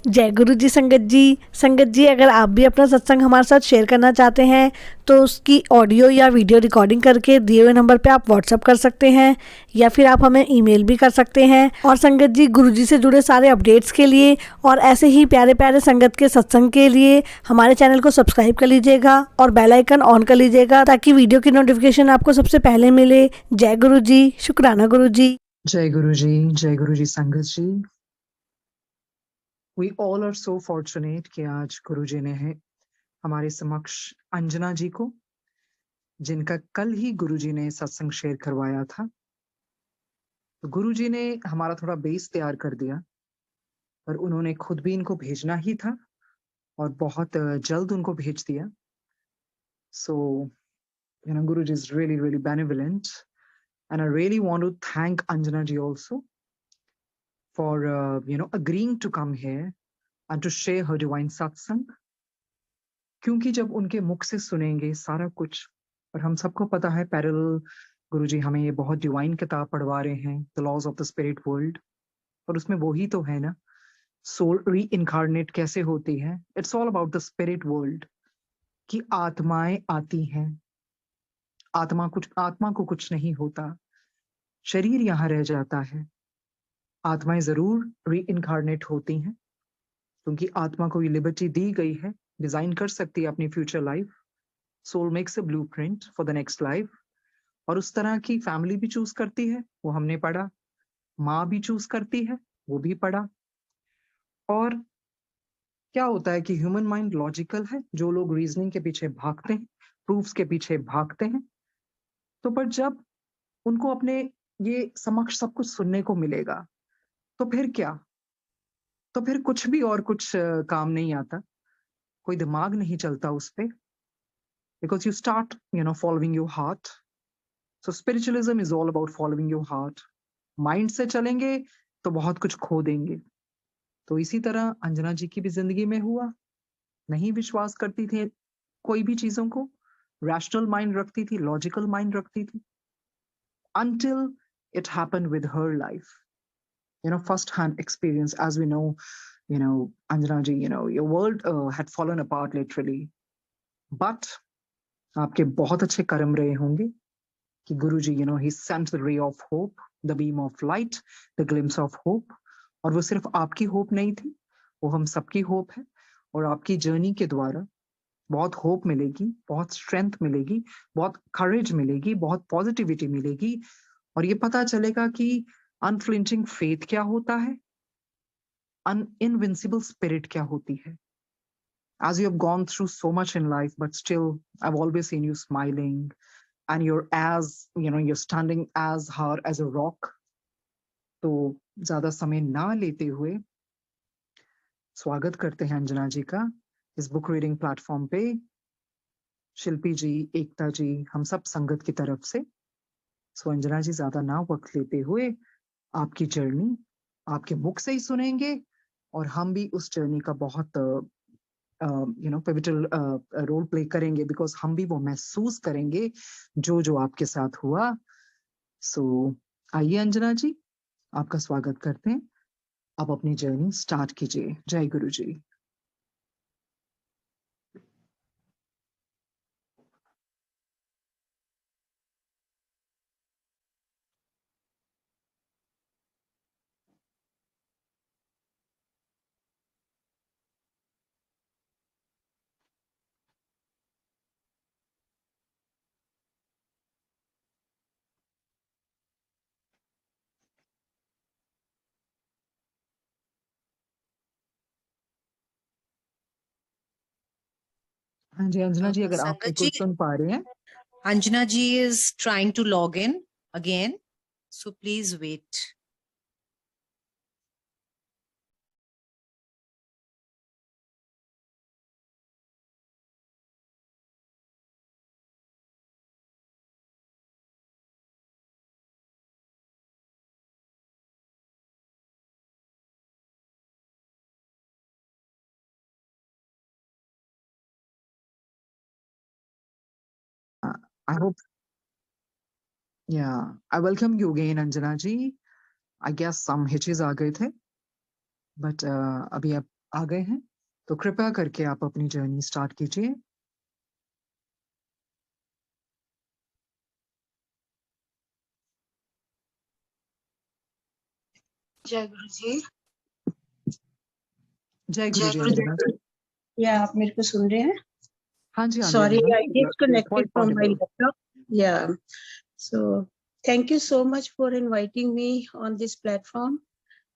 जय गुरु जी संगत जी। संगत जी, अगर आप भी अपना सत्संग हमारे साथ शेयर करना चाहते हैं तो उसकी ऑडियो या वीडियो रिकॉर्डिंग करके दिए हुए नंबर पे आप व्हाट्सअप कर सकते हैं या फिर आप हमें ईमेल भी कर सकते हैं। और संगत जी, गुरु जी से जुड़े सारे अपडेट्स के लिए और ऐसे ही प्यारे प्यारे संगत के सत्संग के लिए हमारे चैनल को सब्सक्राइब कर लीजिएगा और बेल आइकन ऑन कर लीजिएगा ताकि वीडियो की नोटिफिकेशन आपको सबसे पहले मिले। जय गुरु जी। शुक्राना गुरु जी। जय गुरु जी, जय गुरु जी संगत जी। We all are so fortunate कि आज गुरु जी ने है हमारे समक्ष अंजना जी को, जिनका कल ही गुरु जी ने सत्संग शेयर करवाया था। तो गुरु जी ने हमारा थोड़ा बेस तैयार कर दिया, पर उन्होंने खुद भी इनको भेजना ही था और बहुत जल्द उनको भेज दिया। So, Guru ji is really, really benevolent, and I really want to thank Anjana ji also for agreeing to come here and to share her divine satsang. क्योंकि जब उनके मुख से सुनेंगे सारा कुछ, और हम सबको पता है पैरेलल गुरुजी हमें ये बहुत डिवाइन किताब पढ़वा रहे हैं, the laws of the spirit world, और उसमें वही तो है ना, सोल री इनकारनेट कैसे होती है। It's all about the spirit world कि आत्माएं आती हैं, आत्मा को कुछ नहीं होता, शरीर यहाँ रह जाता है। आत्माएं जरूर री इनकारनेट होती हैं क्योंकि आत्मा को ये लिबर्टी दी गई है, डिजाइन कर सकती है अपनी future life. Soul makes a blueprint for the next life, और उस तरह की फैमिली भी चूज करती है, वो हमने पढ़ा। माँ भी चूज करती है, वो भी पढ़ा। और क्या होता है कि ह्यूमन माइंड लॉजिकल है, जो लोग रीजनिंग के पीछे भागते हैं, प्रूफ्स के पीछे भागते हैं, तो पर जब उनको अपने ये समक्ष सब कुछ सुनने को मिलेगा तो फिर क्या, तो फिर कुछ भी और कुछ काम नहीं आता, कोई दिमाग नहीं चलता उस पे, because you start following your heart. So spiritualism is all about following your heart. Mind से चलेंगे तो बहुत कुछ खो देंगे। तो इसी तरह अंजना जी की भी जिंदगी में हुआ। नहीं विश्वास करती थी कोई भी चीजों को, रैशनल माइंड रखती थी, लॉजिकल माइंड रखती थी, until it happened with her life. First hand experience, as we know, Anjana ji, your world had fallen apart literally. But आपके बहुत अच्छे कर्म रहे होंगे कि गुरु जी, he sent the ray of hope, the beam of light, the glimpse of hope. और वो सिर्फ आपकी होप नहीं थी, वो हम सबकी होप है। और आपकी जर्नी के द्वारा बहुत होप मिलेगी, बहुत स्ट्रेंथ मिलेगी, बहुत करेज मिलेगी, बहुत पॉजिटिविटी मिलेगी, और ये पता चलेगा कि अनफ्लिंचिंग फेथ क्या होता है, इनविंसिबल स्पिरिट क्या होती है। As you have gone through so much in life, but still I've always seen you smiling, and you're standing as hard as a rock. तो ज्यादा समय ना लेते हुए स्वागत करते हैं अंजना जी का इस बुक रीडिंग प्लेटफॉर्म पे। शिल्पी जी, एकता जी, हम सब संगत की तरफ से। सो अंजना जी, ज्यादा ना वक्त लेते हुए आपकी जर्नी आपके मुख से ही सुनेंगे, और हम भी उस जर्नी का बहुत पिविटल रोल प्ले करेंगे, बिकॉज हम भी वो महसूस करेंगे जो जो आपके साथ हुआ। सो आइए अंजना जी, आपका स्वागत करते हैं। आप अपनी जर्नी स्टार्ट कीजिए। जय गुरु जी। हाँ जी अंजना जी, अगर आप Sangat कुछ ji, सुन पा रहे हैं। Anjana ji is trying to log in again, so please wait. I hope, या I welcome you again Anjana ji. I guess some hitches आ गए थे, बट अभी आप आ गए हैं, तो कृपया करके आप अपनी जर्नी स्टार्ट कीजिए। जय गुरु जी। जय गुरु जय जी गुरु जी। अंजना जी। या आप मेरे को सुन रहे हैं? हाँ जी, हाँ जी Sorry, Anjana I ji, disconnected quite from my audible. laptop. Yeah. So thank you so much for inviting me on this platform.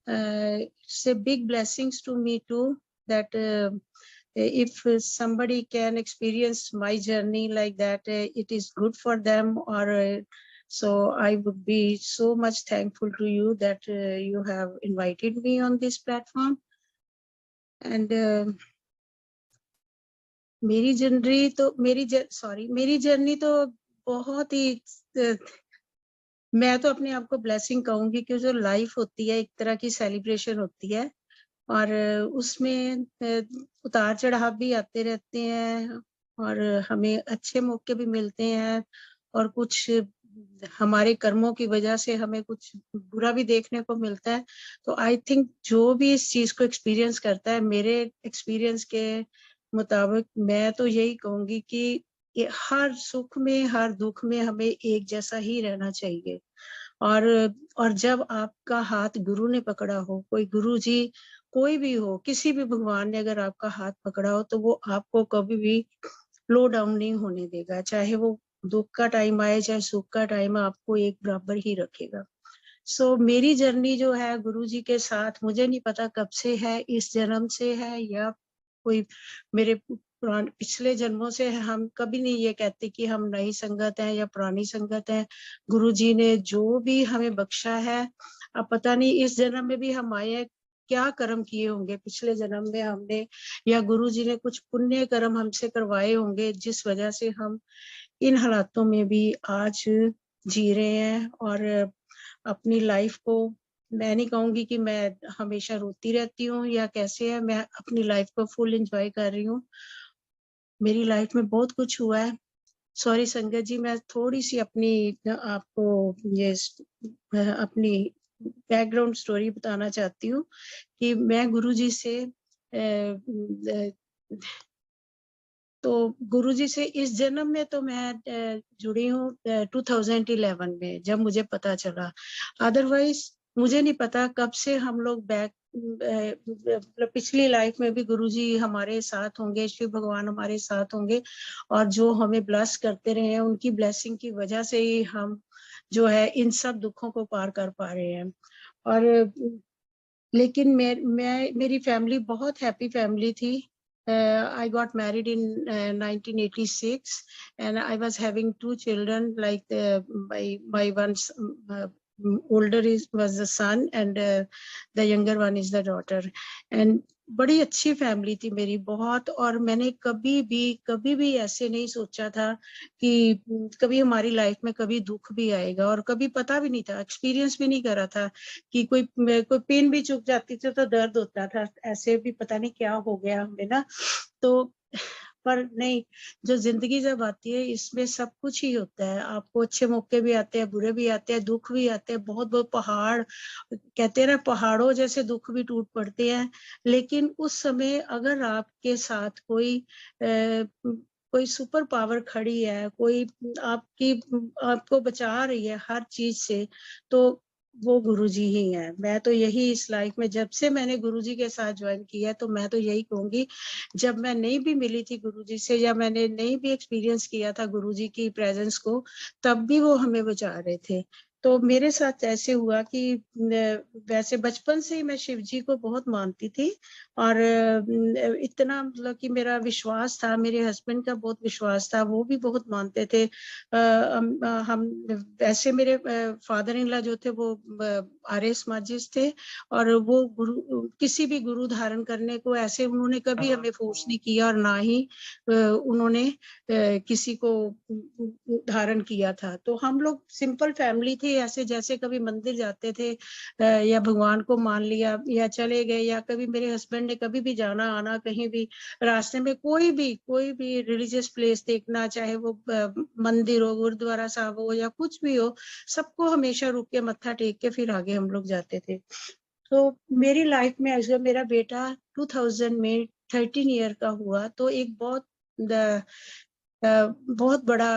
It's a big blessings to me too that if somebody can experience my journey like that, it is good for them. Or so I would be so much thankful to you that you have invited me on this platform. And मेरी journey तो बहुत ही मैं तो अपने आप को blessing कहूंगी कि जो लाइफ होती है एक तरह की सेलिब्रेशन होती है और उसमें उतार चढ़ाव भी आते रहते हैं और हमें अच्छे मौके भी मिलते हैं और कुछ हमारे कर्मों की वजह से हमें कुछ बुरा भी देखने को मिलता है। तो आई थिंक जो भी इस चीज को एक्सपीरियंस करता है, मेरे एक्सपीरियंस के मुताबिक मैं तो यही कहूंगी कि हर सुख में हर दुख में हमें एक जैसा ही रहना चाहिए। और जब आपका हाथ गुरु ने पकड़ा हो, कोई गुरु जी कोई भी हो, किसी भी भगवान ने अगर आपका हाथ पकड़ा हो तो वो आपको कभी भी लो डाउन नहीं होने देगा। चाहे वो दुख का टाइम आए चाहे सुख का टाइम, आपको एक बराबर ही रखेगा। सो मेरी जर्नी जो है गुरु जी के साथ, मुझे नहीं पता कब से है, इस जन्म से है या कोई मेरे पिछले जन्मों से है। हम कभी नहीं ये कहते कि हम नई संगत है या पुरानी संगत है। गुरु जी ने जो भी हमें बख्शा है, अब पता नहीं इस जन्म में भी हम आए हैं, क्या कर्म किए होंगे पिछले जन्म में हमने, या गुरु जी ने कुछ पुण्य कर्म हमसे करवाए होंगे जिस वजह से हम इन हालातों में भी आज जी रहे हैं। और अपनी लाइफ को मैं नहीं कहूंगी कि मैं हमेशा रोती रहती हूँ या कैसे है, मैं अपनी लाइफ को फुल एंजॉय कर रही हूँ। मेरी लाइफ में बहुत कुछ हुआ है। सॉरी संगत जी, मैं थोड़ी सी अपनी आपको ये अपनी बैकग्राउंड स्टोरी बताना चाहती हूँ कि मैं गुरुजी से तो गुरुजी से इस जन्म में तो मैं जुड़ी हूँ 2011 में, जब मुझे पता चला। अदरवाइज मुझे नहीं पता कब से हम लोग बैक पिछली लाइफ में भी गुरुजी हमारे साथ होंगे, शिव भगवान हमारे साथ होंगे और जो हमें ब्लेस करते रहे हैं, उनकी ब्लेसिंग की वजह से ही हम जो है इन सब दुखों को पार कर पा रहे हैं। और लेकिन मेरी फैमिली बहुत हैप्पी फैमिली थी। I got married in 1986 and I was having two children, like my one's older was the son and the younger one is the daughter. And बड़ी अच्छी फैमिली थी मेरी बहुत, और मैंने कभी भी ऐसे नहीं सोचा था कि कभी हमारी लाइफ में कभी दुख भी आएगा, और कभी पता भी नहीं था, एक्सपीरियंस भी नहीं करा था कि कोई पेन भी चुक जाती थी तो दर्द होता था, ऐसे भी पता नहीं क्या हो गया हमें ना। तो पर नहीं, जो जिंदगी जब आती है इसमें सब कुछ ही होता है। आपको अच्छे मौके भी आते हैं, बुरे भी आते हैं, दुख भी आते हैं, बहुत बहुत पहाड़ कहते हैं ना, पहाड़ों जैसे दुख भी टूट पड़ते हैं। लेकिन उस समय अगर आपके साथ कोई सुपर पावर खड़ी है, कोई आपको बचा रही है हर चीज से, तो वो गुरुजी ही हैं। मैं तो यही इस लाइफ में जब से मैंने गुरुजी के साथ ज्वाइन किया, तो मैं तो यही कहूंगी, जब मैं नहीं भी मिली थी गुरुजी से या मैंने नहीं भी एक्सपीरियंस किया था गुरुजी की प्रेजेंस को, तब भी वो हमें बचा रहे थे। तो मेरे साथ ऐसे हुआ कि वैसे बचपन से ही मैं शिव जी को बहुत मानती थी और इतना मतलब कि मेरा विश्वास था, मेरे हस्बैंड का बहुत विश्वास था, वो भी बहुत मानते थे। हम वैसे मेरे फादर इन लॉ जो थे वो आर्य समाजिस्ट थे और वो किसी भी गुरु धारण करने को ऐसे उन्होंने कभी हमें फोर्स नहीं किया और ना ही उन्होंने किसी को धारण किया था। तो हम लोग सिंपल फैमिली थी, ऐसे जैसे कभी मंदिर जाते थे या भगवान को मान लिया या चले गए, या कभी मेरे हस्बैंड ने कभी भी जाना आना, कहीं भी रास्ते में कोई भी रिलीजियस प्लेस देखना, चाहे वो मंदिर हो, गुरुद्वारा साहब हो या कुछ भी हो, सबको हमेशा रुक के मत्था टेक के फिर आगे हम लोग जाते थे। तो मेरी लाइफ में जब मेरा बेटा 2000 में 13 ईयर का हुआ तो एक बहुत बड़ा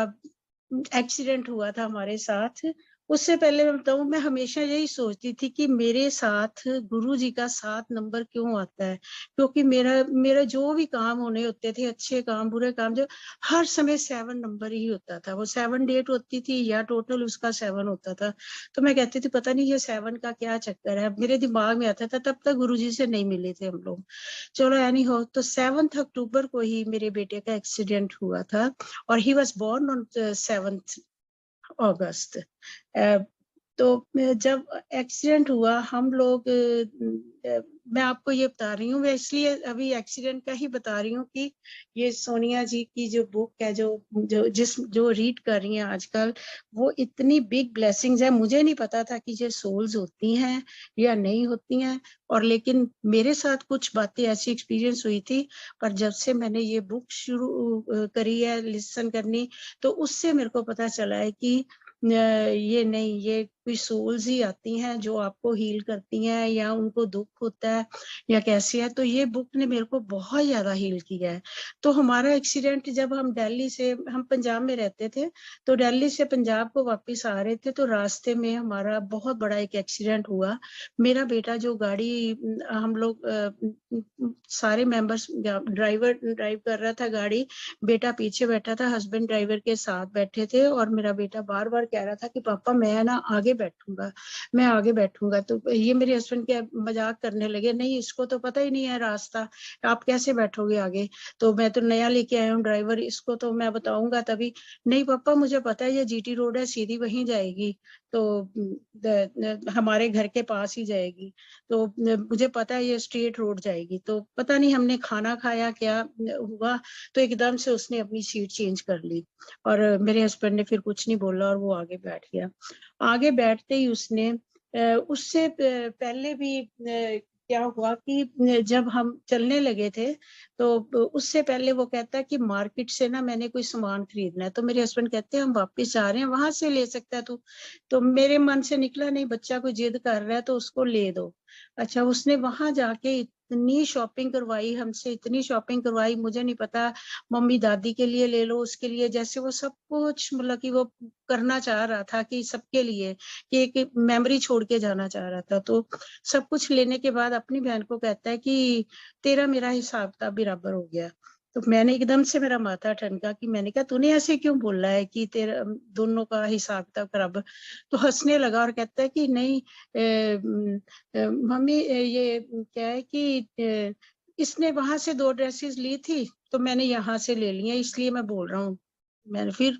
एक्सीडेंट हुआ था हमारे साथ। उससे पहले मैं बताऊं, मैं हमेशा यही सोचती थी कि मेरे साथ गुरु जी का 7 नंबर क्यों आता है, क्योंकि मेरा मेरा जो भी काम होने होते थे, अच्छे काम बुरे काम, जो हर समय 7 नंबर ही होता था। वो 7 डेट होती थी या टोटल उसका 7 होता था। तो मैं कहती थी पता नहीं ये 7 का क्या चक्कर है, मेरे दिमाग में आता था। तब तक गुरु जी से नहीं मिले थे हम लोग। चलो एनी हो, तो 7 अक्टूबर को ही मेरे बेटे का एक्सीडेंट हुआ था और ही वॉज बोर्न ऑन 7 अगस्त। तो जब एक्सीडेंट हुआ हम लोग मैं आपको ये बता रही हूँ, मैं इसलिए अभी एक्सीडेंट का ही बता रही हूँ कि ये सोनिया जी की जो बुक है जो रीड कर रही हैं आजकल, वो इतनी बिग ब्लेसिंग्स है। मुझे नहीं पता था कि ये सोल्स होती हैं या नहीं होती हैं, और लेकिन मेरे साथ कुछ बातें ऐसी एक्सपीरियंस हुई थी। पर जब से मैंने ये बुक शुरू करी है लिसन करनी, तो उससे मेरे को पता चला है कि ये नहीं, ये कोई सोल्स ही आती हैं जो आपको हील करती हैं, या उनको दुख होता है या कैसे है। तो ये बुक ने मेरे को बहुत ज्यादा हील किया है। तो हमारा एक्सीडेंट, जब हम दिल्ली से, हम पंजाब में रहते थे, तो दिल्ली से पंजाब को वापस आ रहे थे, तो रास्ते में हमारा बहुत बड़ा एक एक्सीडेंट हुआ। मेरा बेटा जो गाड़ी, हम लोग सारे मेंबर्स, ड्राइवर ड्राइव कर रहा था गाड़ी, बेटा पीछे बैठा था, हस्बैंड ड्राइवर के साथ बैठे थे, और मेरा बेटा बार बार कह रहा था कि पापा मैं ना आगे बैठूंगा, मैं आगे बैठूंगा। तो ये मेरे हस्बैंड के मजाक करने लगे, नहीं इसको तो पता ही नहीं है रास्ता, आप कैसे बैठोगे आगे, तो मैं तो नया लेके आया हूँ ड्राइवर, इसको तो मैं बताऊंगा तभी। नहीं पापा मुझे पता है ये जीटी रोड है, सीधी वहीं जाएगी, तो हमारे घर के पास ही जाएगी, तो मुझे पता है ये स्ट्रेट रोड जाएगी। तो पता नहीं हमने खाना खाया क्या हुआ, तो एकदम से उसने अपनी सीट चेंज कर ली, और मेरे हस्बैंड ने फिर कुछ नहीं बोला और वो आगे बैठ गया। आगे बैठते ही उसने उससे पहले भी क्या हुआ कि जब हम चलने लगे थे, तो उससे पहले वो कहता है कि मार्केट से ना मैंने कोई सामान खरीदना है, तो मेरे हस्बैंड कहते हैं हम वापस जा रहे हैं, वहां से ले सकता है तू। तो मेरे मन से निकला नहीं, बच्चा कोई जिद कर रहा है तो उसको ले दो। अच्छा, उसने वहां जाके इतनी शॉपिंग करवाई हमसे, इतनी शॉपिंग करवाई, मुझे नहीं पता, मम्मी दादी के लिए ले लो, उसके लिए, जैसे वो सब कुछ मतलब कि वो करना चाह रहा था कि सबके लिए, कि एक मेमोरी छोड़ के जाना चाह रहा था। तो सब कुछ लेने के बाद अपनी बहन को कहता है कि तेरा मेरा हिसाब किताब बराबर हो गया। तो मैंने एकदम से, मेरा माथा ठनका, कि मैंने कहा तूने ऐसे क्यों बोला है कि तेरा दोनों का हिसाब किताब बराबर। तो हंसने लगा और कहता है कि नहीं मम्मी ये क्या है कि इसने वहां से 2 ड्रेसेस ली थी तो मैंने यहाँ से ले ली है, इसलिए मैं बोल रहा हूँ। मैंने फिर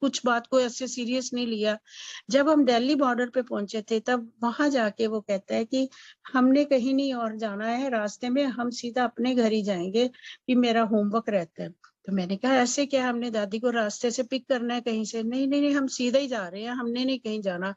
कुछ बात को ऐसे सीरियस नहीं लिया। जब हम दिल्ली बॉर्डर पे पहुंचे थे, तब वहां जाके वो कहता है कि हमने कहीं नहीं और जाना है, रास्ते में हम सीधा अपने घर ही जाएंगे कि मेरा होमवर्क रहता है। तो मैंने कहा ऐसे क्या, हमने दादी को रास्ते से पिक करना है कहीं से? नहीं नहीं नहीं, हम सीधा ही जा रहे हैं, हमने नहीं कहीं जाना।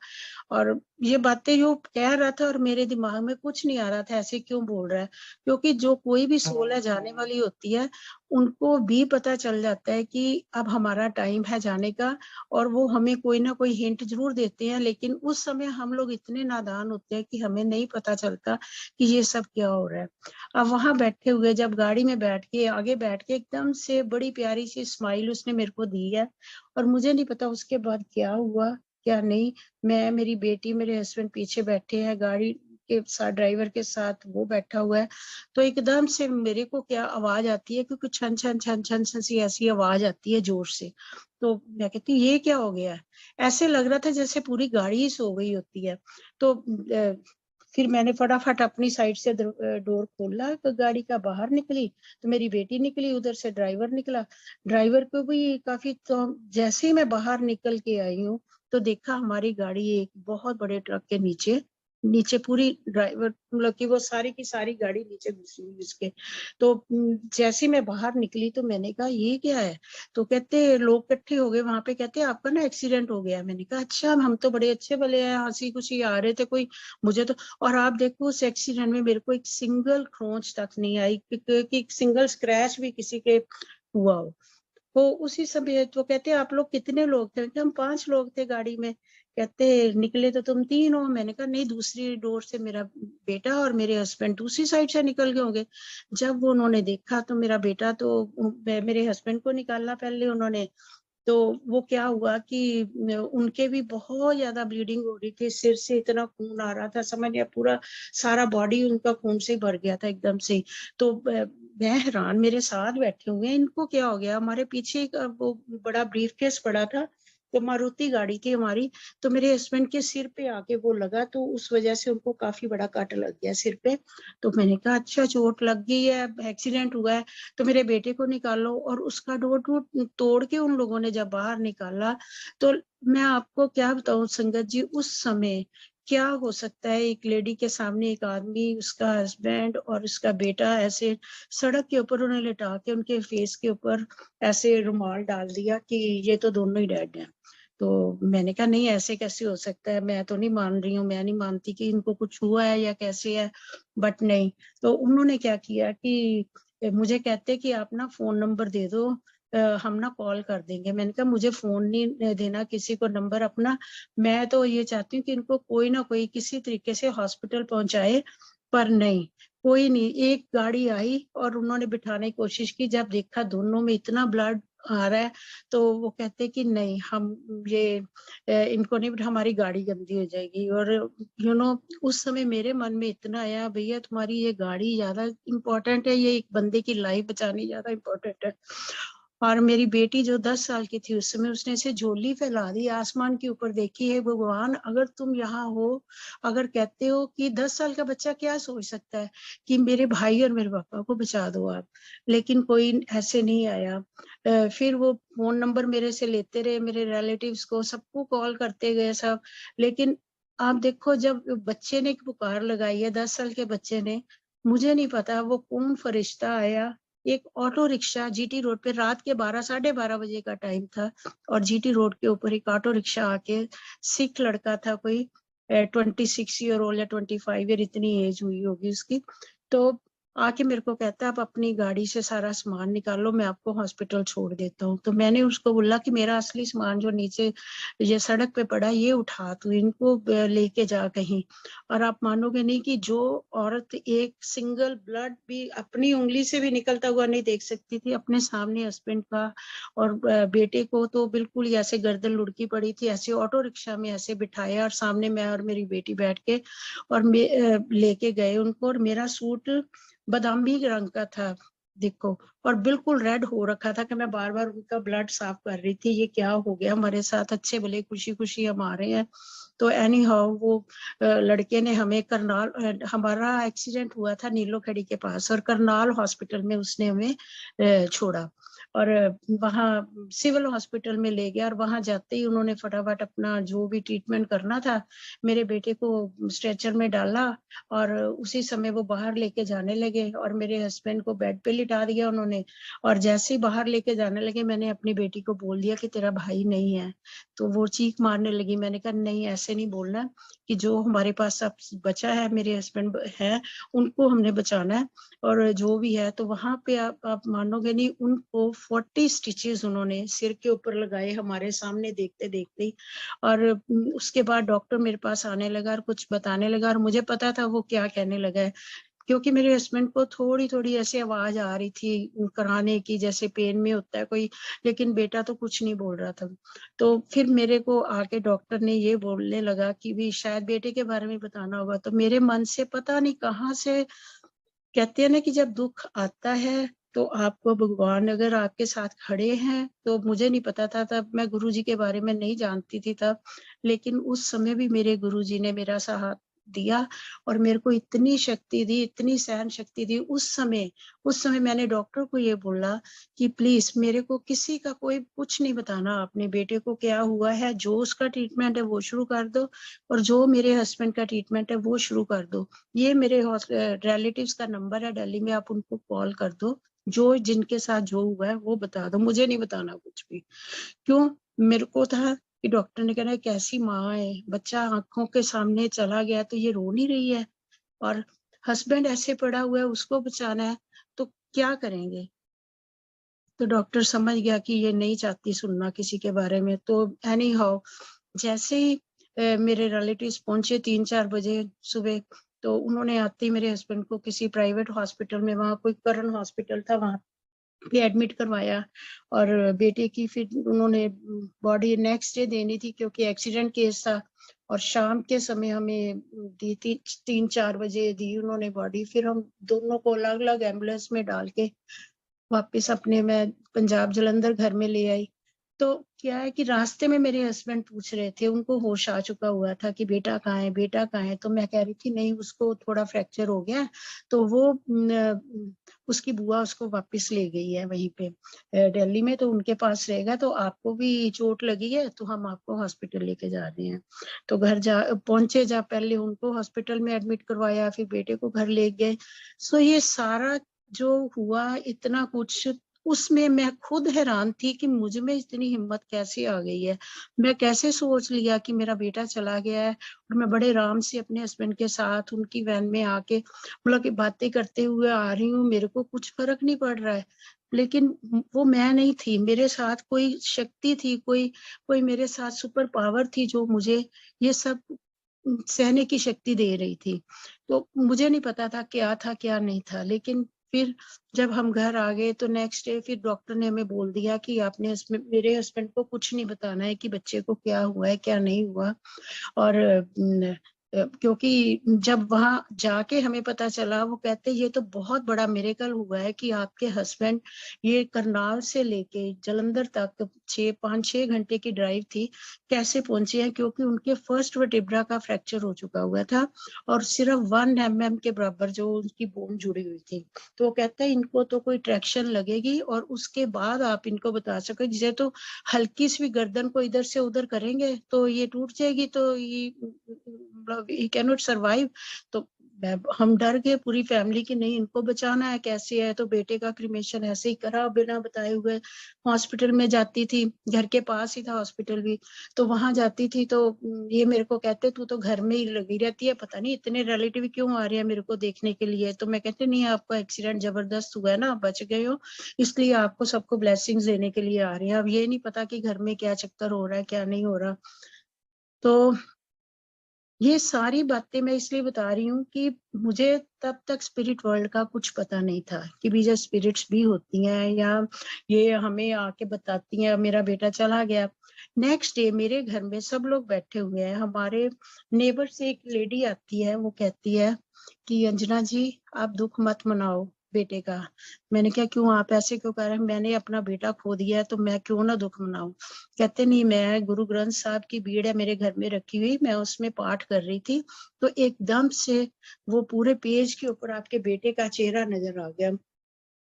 और ये बातें जो कह रहा था, और मेरे दिमाग में कुछ नहीं आ रहा था ऐसे क्यों बोल रहा है, क्योंकि जो कोई भी सोल है जाने वाली होती है, उनको भी पता चल जाता है कि अब हमारा टाइम है जाने का, और वो हमें कोई ना कोई हिंट जरूर देते हैं। लेकिन उस समय हम लोग इतने नादान होते हैं कि हमें नहीं पता चलता कि ये सब क्या हो रहा है। अब वहां बैठे हुए, जब गाड़ी में बैठ के आगे बैठ के, एकदम से बड़ी प्यारी सी स्माइल उसने मेरे को दी है, और मुझे नहीं पता उसके बाद क्या हुआ क्या नहीं। मैं, मेरी बेटी, मेरे हस्बैंड पीछे बैठे हैं गाड़ी के साथ, ड्राइवर के साथ वो बैठा हुआ है। तो एकदम से मेरे को क्या आवाज आती है, क्योंकि छन छन छन छन छन सी ऐसी आवाज आती है जोर से। तो मैं कहती हूँ ये क्या हो गया है, ऐसे लग रहा था जैसे पूरी गाड़ी ही सो गई होती है। तो फिर मैंने फटाफट अपनी साइड से डोर खोला, तो गाड़ी का बाहर निकली, तो मेरी बेटी निकली, उधर से ड्राइवर निकला। ड्राइवर को भी काफी, तो जैसे ही मैं बाहर निकल के आई हूँ, तो देखा हमारी गाड़ी एक बहुत बड़े ट्रक के नीचे, नीचे पूरी ड्राइवर मतलब कि वो सारी की सारी गाड़ी नीचे घुसी हुई उसके। तो जैसे मैं बाहर निकली तो मैंने कहा ये क्या है, तो कहते लोग इकट्ठे हो गए वहां पे, कहते आपका ना एक्सीडेंट हो गया। मैंने कहा अच्छा, हम तो बड़े अच्छे भले हैं, हंसी खुशी आ रहे थे, कोई मुझे तो, और आप देखो उस एक्सीडेंट में मेरे को एक सिंगल खरोंच तक नहीं आई, कि सिंगल स्क्रैच भी किसी के हुआ हो। वो उसी समय तो कहते आप लोग कितने लोग थे, हम 5 लोग थे गाड़ी में। कहते निकले तो तुम 3 हो। मैंने कहा नहीं, दूसरी डोर से मेरा बेटा और मेरे हस्बैंड दूसरी साइड से निकल गए होंगे। जब वो उन्होंने देखा तो मेरा बेटा तो मेरे हस्बैंड को निकाला पहले उन्होंने, तो वो क्या हुआ कि उनके भी बहुत ज्यादा ब्लीडिंग हो रही थी, सिर से इतना खून आ रहा था, समझ गया पूरा सारा बॉडी उनका खून से भर गया था एकदम से। तो मैं हैरान, मेरे साथ बैठे हुए हैं, इनको क्या हो गया। हमारे पीछे एक वो बड़ा ब्रीफकेस पड़ा था, तो मारुति गाड़ी थी हमारी, तो मेरे हस्बैंड के सिर पे आके वो लगा, तो उस वजह से उनको काफी बड़ा कट लग गया सिर पे। तो मैंने कहा अच्छा चोट लग गई है, एक्सीडेंट हुआ है, तो मेरे बेटे को निकालो। और उसका डोर तोड़ के उन लोगों ने जब बाहर निकाला, तो मैं आपको क्या बताऊं संगत जी, उस समय क्या हो सकता है, एक लेडी के सामने एक आदमी, उसका हस्बैंड और उसका बेटा ऐसे सड़क के ऊपर उन्हें लिटा के उनके फेस के ऊपर ऐसे रुमाल डाल दिया कि ये तो दोनों ही डेड हैं। तो मैंने कहा नहीं, ऐसे कैसे हो सकता है, मैं तो नहीं मान रही हूँ, मैं नहीं मानती कि इनको कुछ हुआ है या कैसे है, बट नहीं। तो उन्होंने क्या किया कि मुझे कहते कि आप ना फोन नंबर दे दो, हम ना कॉल कर देंगे। मैंने कहा मुझे फोन नहीं देना किसी को नंबर अपना, मैं तो ये चाहती हूँ कि इनको कोई ना कोई किसी तरीके से हॉस्पिटल पहुंचाए। पर नहीं, कोई नहीं। एक गाड़ी आई और उन्होंने बिठाने की कोशिश की, जब देखा दोनों में इतना ब्लड आ रहा है, तो वो कहते कि नहीं, हम ये इनको नहीं, हमारी गाड़ी गंदी हो जाएगी। और उस समय मेरे मन में इतना आया, भैया तुम्हारी ये गाड़ी ज्यादा इम्पोर्टेंट है, ये एक बंदे की लाइफ बचानी ज्यादा इम्पोर्टेंट है। और मेरी बेटी जो 10 साल की थी उस समय, उसने ऐसे झोली फैला दी, आसमान के ऊपर देखी, है भगवान अगर तुम यहाँ हो, अगर कहते हो कि 10 साल का बच्चा क्या सोच सकता है कि मेरे भाई और मेरे पापा को बचा दो आप, लेकिन कोई ऐसे नहीं आया। फिर वो फोन नंबर मेरे से लेते रहे, मेरे रिलेटिव्स को सबको कॉल करते गए सब। लेकिन आप देखो, जब बच्चे ने एक पुकार लगाई है, 10 साल के बच्चे ने, मुझे नहीं पता वो कौन फरिश्ता आया, एक ऑटो रिक्शा जीटी रोड पे, रात के 12-12:30 बजे का टाइम था, और जीटी रोड के ऊपर एक ऑटो रिक्शा आके, सिख लड़का था कोई 26 ईयर ओल्ड या 25 ईयर, इतनी एज हुई होगी उसकी, तो आके मेरे को कहता है आप अपनी गाड़ी से सारा सामान निकालो, मैं आपको हॉस्पिटल छोड़ देता हूँ। तो मैंने उसको बोला कि मेरा असली सामान जो नीचे ये सड़क पे पड़ा, ये उठा, तू इनको लेके जा कहीं। और आप मानोगे नहीं कि जो औरत एक सिंगल ब्लड भी अपनी उंगली से भी निकलता हुआ नहीं देख सकती थी, अपने सामने हस्बैंड का और बेटे को तो बिल्कुल ही ऐसे गर्दन लुढ़की पड़ी थी, ऐसे ऑटो रिक्शा में ऐसे बिठाया, और सामने मैं और मेरी बेटी बैठ के और लेके गए उनको। और मेरा सूट बादामी रंग का था देखो, और बिल्कुल रेड हो रखा था कि मैं बार बार उनका ब्लड साफ कर रही थी, ये क्या हो गया हमारे साथ, अच्छे भले खुशी खुशी हम आ रहे हैं। तो एनी हाउ वो लड़के ने हमें करनाल, हमारा एक्सीडेंट हुआ था नीलो खेड़ी के पास, और करनाल हॉस्पिटल में उसने हमें छोड़ा, और वहाँ सिविल हॉस्पिटल में ले गया। और वहां जाते ही उन्होंने फटाफट अपना जो भी ट्रीटमेंट करना था, मेरे बेटे को स्ट्रेचर में डाला, और उसी समय वो बाहर लेके जाने लगे, और मेरे हस्बैंड को बेड पे लिटा दिया उन्होंने। और जैसे ही बाहर लेके जाने लगे, मैंने अपनी बेटी को बोल दिया कि तेरा भाई नहीं है। तो वो चीख मारने लगी। मैंने कहा नहीं, ऐसे नहीं बोलना, कि जो हमारे पास अब बचा है, मेरे हस्बैंड है, उनको हमने बचाना है, और जो भी है। तो वहां पे आप मानोगे नहीं, उनको 40 स्टिचेस उन्होंने सिर के ऊपर लगाए हमारे सामने देखते देखते ही। और उसके बाद डॉक्टर मेरे पास आने लगा और कुछ बताने लगा, और मुझे पता था वो क्या कहने लगा है, क्योंकि मेरे हस्बैंड को थोड़ी थोड़ी ऐसी आवाज आ रही थी कराने की, जैसे पेन में होता है कोई, लेकिन बेटा तो कुछ नहीं बोल रहा था। तो फिर मेरे को आके डॉक्टर ने ये बोलने लगा कि भी शायद बेटे के बारे में बताना होगा। तो मेरे मन से पता नहीं कहाँ से, कहते हैं ना कि जब दुख आता है तो आपको भगवान अगर आपके साथ खड़े हैं, तो मुझे नहीं पता था तब, मैं गुरुजी के बारे में नहीं जानती थी तब, लेकिन उस समय भी मेरे गुरुजी ने मेरा साथ दिया, और मेरे को इतनी शक्ति दी, इतनी सहन शक्ति दी उस समय मैंने डॉक्टर को ये बोला कि प्लीज मेरे को किसी का कोई कुछ नहीं बताना, अपने बेटे को क्या हुआ है, जो उसका ट्रीटमेंट है वो शुरू कर दो, और जो मेरे हस्बैंड का ट्रीटमेंट है वो शुरू कर दो। ये मेरे रिलेटिव्स का नंबर है दिल्ली में, आप उनको कॉल कर दो, जो जिनके साथ जो हुआ है वो बता दो, मुझे नहीं बताना कुछ भी। क्यों, मेरे को था कि डॉक्टर ने कहना कैसी माँ है, बच्चा आंखों के सामने चला गया तो ये रो नहीं रही है, और हस्बैंड ऐसे पड़ा हुआ है, उसको बचाना है, तो क्या करेंगे। तो डॉक्टर समझ गया कि ये नहीं चाहती सुनना किसी के बारे में। तो एनी हाउ, जैसे ही मेरे रिलेटिव्स पहुंचे 3-4 बजे सुबह। तो उन्होंने आते ही मेरे हस्बैंड को किसी प्राइवेट हॉस्पिटल में, वहाँ कोई करण हॉस्पिटल था, वहाँ पे एडमिट करवाया। और बेटे की फिर उन्होंने बॉडी नेक्स्ट डे देनी थी क्योंकि एक्सीडेंट केस था, और शाम के समय हमें दी थी, 3-4 बजे दी उन्होंने बॉडी। फिर हम दोनों को अलग अलग एम्बुलेंस में डाल के वापस अपने, मैं पंजाब जलंधर घर में ले आई। तो क्या है कि रास्ते में मेरे हस्बैंड पूछ रहे थे, उनको होश आ चुका हुआ था कि बेटा कहाँ है, बेटा कहाँ है। तो मैं कह रही थी नहीं, उसको थोड़ा फ्रैक्चर हो गया है। तो वो उसकी बुआ उसको वापस ले गई है वहीं पे दिल्ली में, तो उनके पास रहेगा। तो आपको भी चोट लगी है तो हम आपको हॉस्पिटल लेके जा रहे हैं। तो घर जा पहुंचे, जा पहले उनको हॉस्पिटल में एडमिट करवाया, फिर बेटे को घर ले गए। सो ये सारा जो हुआ, इतना कुछ, उसमें मैं खुद हैरान थी कि मुझ में इतनी हिम्मत कैसे आ गई है। मैं कैसे सोच लिया कि मेरा बेटा चला गया है, और मैं बड़े आराम से अपने हस्बैंड के साथ उनकी वैन में आके मतलब कि बातें करते हुए आ रही हूँ, मेरे को कुछ फर्क नहीं पड़ रहा है। लेकिन वो मैं नहीं थी, मेरे साथ कोई शक्ति थी, कोई कोई मेरे साथ सुपर पावर थी जो मुझे ये सब सहने की शक्ति दे रही थी। तो मुझे नहीं पता था क्या था क्या नहीं था। लेकिन फिर जब हम घर आ गए तो नेक्स्ट डे फिर डॉक्टर ने हमें बोल दिया कि आपने मेरे हस्बैंड को कुछ नहीं बताना है कि बच्चे को क्या हुआ है क्या नहीं हुआ। और क्योंकि जब वहां जाके हमें पता चला, वो कहते ये तो बहुत बड़ा मिरेकल हुआ है कि आपके हस्बैंड ये करनाल से लेके जलंधर तक 5-6 घंटे की ड्राइव थी, कैसे पहुंचे हैं, क्योंकि उनके फर्स्ट वर्टिब्रा का फ्रैक्चर हो चुका हुआ था और सिर्फ 1 mm के बराबर जो उनकी बोन जुड़ी हुई थी। तो वो कहता है इनको तो कोई ट्रैक्शन लगेगी और उसके बाद आप इनको बता सके, जिसे तो हल्की सी भी गर्दन को इधर से उधर करेंगे तो ये टूट जाएगी, तो ये मतलब ही कैन नॉट सर्वाइव। तो हम डर गए पूरी फैमिली की, नहीं इनको बचाना है, कैसे है। तो बेटे का क्रिमेशन ऐसे ही करा बिना बताए हुए। हॉस्पिटल में जाती थी, घर के पास ही था हॉस्पिटल भी, तो वहां जाती थी तो ये मेरे को कहते तू तो घर में ही लगी रहती है, पता नहीं इतने रिलेटिव क्यों आ रहे हैं मेरे को देखने के लिए। तो मैं कहती नहीं, आपको एक्सीडेंट जबरदस्त हुआ है ना, आप बच गए हो, इसलिए आपको सबको ब्लेसिंग्स देने के लिए आ रहे हैं। अब ये नहीं पता कि घर में क्या चक्कर हो रहा है क्या नहीं हो रहा। तो ये सारी बातें मैं इसलिए बता रही हूँ कि मुझे तब तक स्पिरिट वर्ल्ड का कुछ पता नहीं था कि भी जो स्पिरिट्स भी होती हैं या ये हमें आके बताती हैं। मेरा बेटा चला गया, नेक्स्ट डे मेरे घर में सब लोग बैठे हुए हैं, हमारे नेबर से एक लेडी आती है, वो कहती है कि अंजना जी आप दुख मत मनाओ बेटे का। मैंने कहा क्यों, आप ऐसे क्यों कह रहे हैं, मैंने अपना बेटा खो दिया है तो मैं क्यों ना दुख मनाऊं। कहते नहीं, मैं गुरु ग्रंथ साहब की भीड़ है मेरे घर में रखी हुई, मैं उसमें पाठ कर रही थी तो एकदम से वो पूरे पेज के ऊपर आपके बेटे का चेहरा नजर आ गया।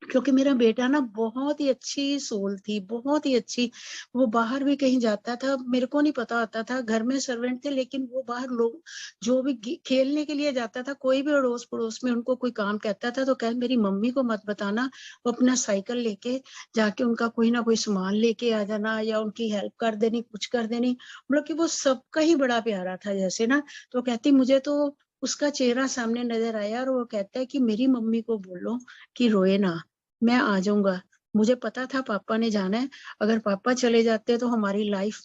क्योंकि मेरा बेटा ना बहुत ही अच्छी सोल थी, बहुत ही अच्छी। वो बाहर भी कहीं जाता था, मेरे को नहीं पता होता था, घर में सर्वेंट थे लेकिन वो बाहर लोग जो भी खेलने के लिए जाता था, कोई भी अड़ोस पड़ोस में उनको कोई काम कहता था तो कह मेरी मम्मी को मत बताना, वो अपना साइकिल लेके जाके उनका कोई ना कोई सामान लेके आ जाना या उनकी हेल्प कर देनी, कुछ कर देनी। मतलब कि वो सबका ही बड़ा प्यारा था जैसे ना। तो कहती मुझे तो उसका चेहरा सामने नजर आया और वो कहता है कि मेरी मम्मी को बोलो कि रोए ना, मैं आ जाऊंगा। मुझे पता था पापा ने जाना है, अगर पापा चले जाते तो हमारी लाइफ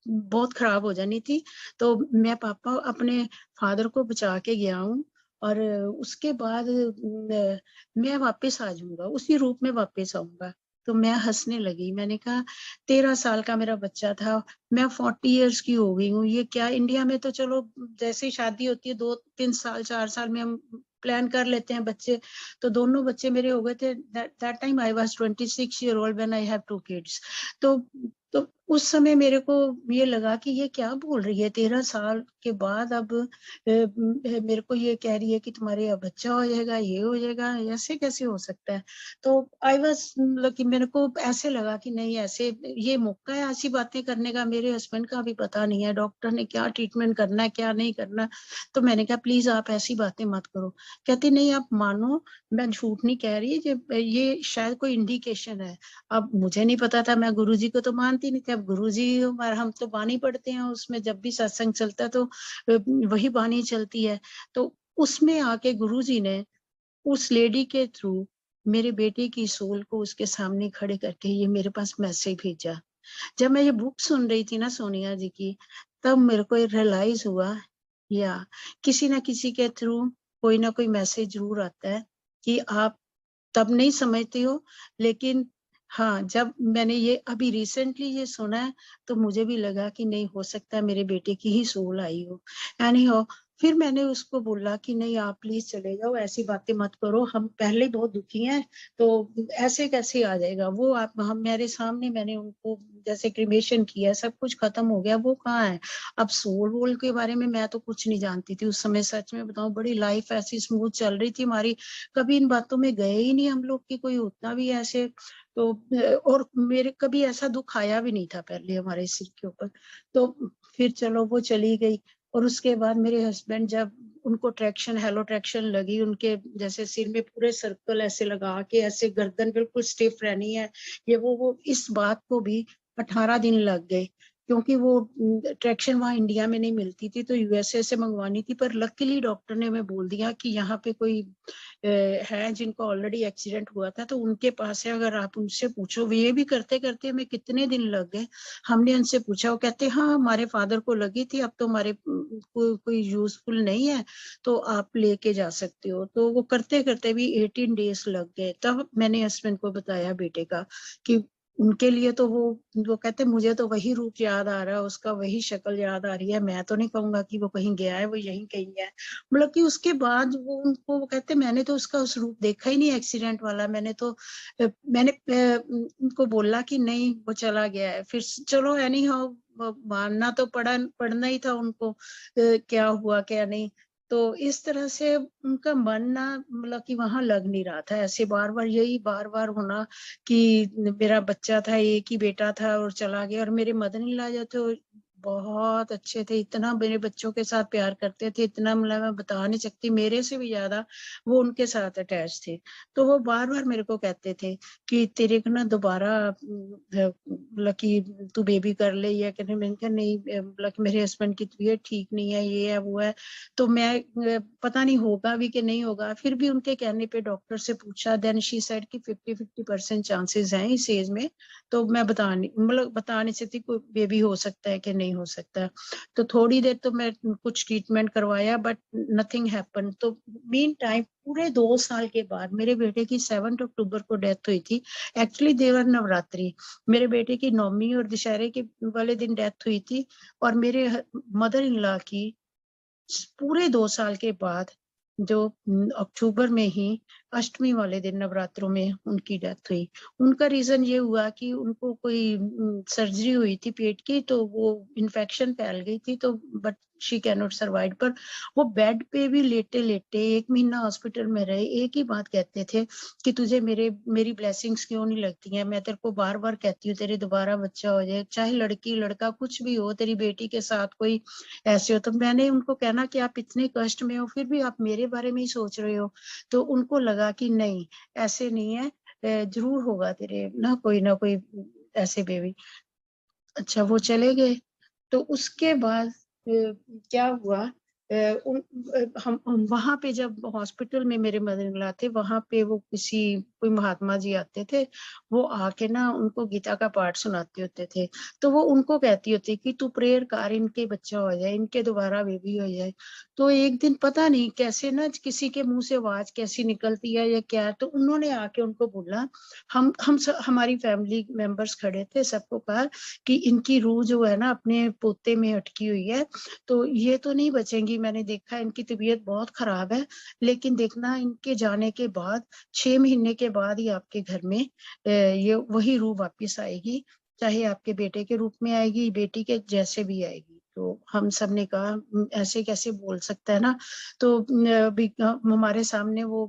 बहुत खराब हो जानी थी। तो मैं पापा अपने फादर को बचा के गया हूँ और उसके बाद मैं वापस आ जाऊंगा, उसी रूप में वापस आऊंगा। तो मैं हंसने लगी, मैंने कहा 13 साल का मेरा बच्चा था, मैं 40 इयर्स की हो गई हूँ, ये क्या। इंडिया में तो चलो जैसे ही शादी होती है 2-3 साल 4 साल में हम प्लान कर लेते हैं बच्चे। तो दोनों बच्चे मेरे हो गए थे, that time I was 26 year old when I have 2 kids। तो उस समय मेरे को ये लगा कि ये क्या बोल रही है, 13 साल के बाद अब मेरे को ये कह रही है कि तुम्हारे अब बच्चा हो जाएगा, ये हो जाएगा, ऐसे कैसे हो सकता है। तो आई वाज मतलब कि मेरे को ऐसे लगा कि नहीं, ऐसे ये मौका है ऐसी बातें करने का, मेरे हस्बैंड का भी पता नहीं है डॉक्टर ने क्या ट्रीटमेंट करना है क्या नहीं करना। तो मैंने कहा प्लीज आप ऐसी बातें मत करो। कहती नहीं आप मानो, मैं झूठ नहीं कह रही, ये शायद कोई इंडिकेशन है। अब मुझे नहीं पता था, मैं गुरुजी को तो मानती नहीं थी। अब गुरुजी हम तो बानी पढ़ते हैं, उसमें जब भी सत्संग चलता है तो वही बानी चलती है। तो उसमें आके गुरुजी ने उस लेडी के थ्रू मेरे बेटे की सोल को उसके सामने खड़े करके ये मेरे पास मैसेज भेजा। जब मैं ये बुक सुन रही थी ना सोनिया जी की, तब मेरे को रियलाइज हुआ या किसी ना किसी के थ्रू कोई ना कोई मैसेज जरूर आता है कि आप तब नहीं समझते हो, लेकिन हाँ, जब मैंने ये अभी रिसेंटली ये सुना है तो मुझे भी लगा कि नहीं, हो सकता है मेरे बेटे की ही सोल आई हो। एनी हाउ, फिर मैंने उसको बोला कि नहीं, आप प्लीज चले जाओ, ऐसी बातें मत करो, हम पहले ही बहुत दुखी हैं, तो ऐसे कैसे आ जाएगा वो। आप हम मेरे सामने मैंने उनको जैसे क्रिमेशन किया, सब कुछ खत्म हो गया, वो कहाँ है अब। सोल वोल के बारे में मैं तो कुछ नहीं जानती थी उस समय, सच में बताऊं, बड़ी लाइफ ऐसी स्मूथ चल रही थी हमारी, कभी इन बातों में गए ही नहीं हम लोग की कोई उतना भी ऐसे। तो और मेरे कभी ऐसा दुख आया भी नहीं था पहले हमारे सिर के ऊपर। तो फिर चलो वो चली गई, और उसके बाद मेरे हस्बैंड जब उनको ट्रैक्शन, हेलो ट्रैक्शन लगी, उनके जैसे सिर में पूरे सर्कल ऐसे लगा के, ऐसे गर्दन बिल्कुल स्टिफ रहनी है, ये वो इस बात को भी 18 दिन लग गए, क्योंकि वो ट्रैक्शन वहाँ इंडिया में नहीं मिलती थी, तो यूएसए से मंगवानी थी। पर लकीली डॉक्टर ने हमें बोल दिया कि यहाँ पे कोई है जिनको ऑलरेडी एक्सीडेंट हुआ था, तो उनके पास है, अगर आप उनसे पूछो। ये भी करते करते हमें कितने दिन लग गए। हमने उनसे पूछा, वो कहते हाँ हमारे फादर को लगी थी, अब तो हमारे कोई यूजफुल नहीं है, तो आप लेके जा सकते हो। तो वो करते करते भी 18 डेज लग गए। तब मैंने हस्बैंड को बताया बेटे का कि उनके लिए तो वो कहते मुझे तो वही रूप याद आ रहा है, उसका वही शक्ल याद आ रही है, मैं तो नहीं कहूंगा कि वो कहीं गया है, वो यहीं कहीं है। मतलब कि उसके बाद वो उनको, वो कहते मैंने तो उसका उस रूप देखा ही नहीं एक्सीडेंट वाला, मैंने उनको बोला कि नहीं वो चला गया है। फिर चलो एनी हाउ मानना तो पड़ना ही था उनको, क्या हुआ क्या नहीं। तो इस तरह से उनका मन ना, मतलब कि वहां लग नहीं रहा था, ऐसे बार बार यही बार बार होना कि मेरा बच्चा था, एक ही बेटा था और चला गया। और मेरे मदर इन लॉ जो थे बहुत अच्छे थे, इतना मेरे बच्चों के साथ प्यार करते थे, इतना मतलब मैं बता नहीं सकती, मेरे से भी ज्यादा वो उनके साथ अटैच थे। तो वो बार बार मेरे को कहते थे कि तेरे को ना दोबारा मतलब कि तू बेबी कर ले, या कहने, मैंने कहा नहीं, मतलब कि मेरे हस्बैंड की तबीयत ठीक नहीं है, ये है वो है। तो मैं पता नहीं होगा भी कि नहीं होगा। फिर भी उनके कहने पे डॉक्टर से पूछा, देन शी सेड कि 50% चांसेस हैं इस एज में। तो मैं बता नहीं सकती कोई बेबी हो सकता है कि नहीं हो सकता। तो थोड़ी देर तो मैं कुछ ट्रीटमेंट करवाया, बट नथिंग हैपन। तो मीन टाइम पूरे 2 साल के बाद मेरे बेटे की 7 अक्टूबर को डेथ हुई थी। एक्चुअली देवर नवरात्रि, मेरे बेटे की नवमी और दशहरे के वाले दिन डेथ हुई थी। और मेरे मदर इन लॉ की पूरे 2 साल के बाद जो अक्टूबर में ही अष्टमी वाले दिन नवरात्रों में उनकी डेथ हुई। उनका रीजन ये हुआ कि उनको कोई सर्जरी हुई थी पेट की, तो वो इन्फेक्शन फैल गई थी, तो but she can not survive. पर वो बेड पे भी लेटे लेटे 1 महीना हॉस्पिटल में रहे, एक ही बात कहते थे कि तुझे मेरी ब्लेसिंग्स क्यों नहीं लगती हैं, मैं तेरे को बार बार कहती हूँ तेरे दोबारा बच्चा हो जाए, चाहे लड़की लड़का कुछ भी हो, तेरी बेटी के साथ कोई ऐसे हो। तो मैंने उनको कहना कि आप इतने कष्ट में हो फिर भी आप मेरे बारे में ही सोच रहे हो। तो उनको लगा कि नहीं, ऐसे नहीं है, जरूर होगा तेरे ना कोई ऐसे बेबी। अच्छा, वो चले गए। तो उसके बाद क्या हुआ, हम वहां पे जब हॉस्पिटल में मेरे मदर इन लॉ थे, वहां पे वो कोई महात्मा जी आते थे, वो आके ना उनको गीता का पाठ सुनाते होते थे। तो वो उनको कहती होती कि तू प्रेयर कर, इनके बच्चा हो जाए, इनके दोबारा बेबी हो जाए। तो एक दिन पता नहीं कैसे ना किसी के मुंह से आवाज कैसी निकलती है या क्या, तो उन्होंने आके उनको बोला, हमारी फैमिली मेंबर्स खड़े थे, सबको कहा कि इनकी रूह जो है ना अपने पोते में अटकी हुई है, तो ये तो नहीं बचेंगी। मैंने देखा इनकी तबीयत बहुत खराब है, लेकिन देखना इनके जाने के बाद 6 महीने के बाद ही आपके घर में ये वही रूह वापस आएगी, चाहे आपके बेटे के रूप में आएगी, बेटी के जैसे भी आएगी। तो हम सब ने कहा ऐसे कैसे बोल सकता है ना। तो हमारे सामने वो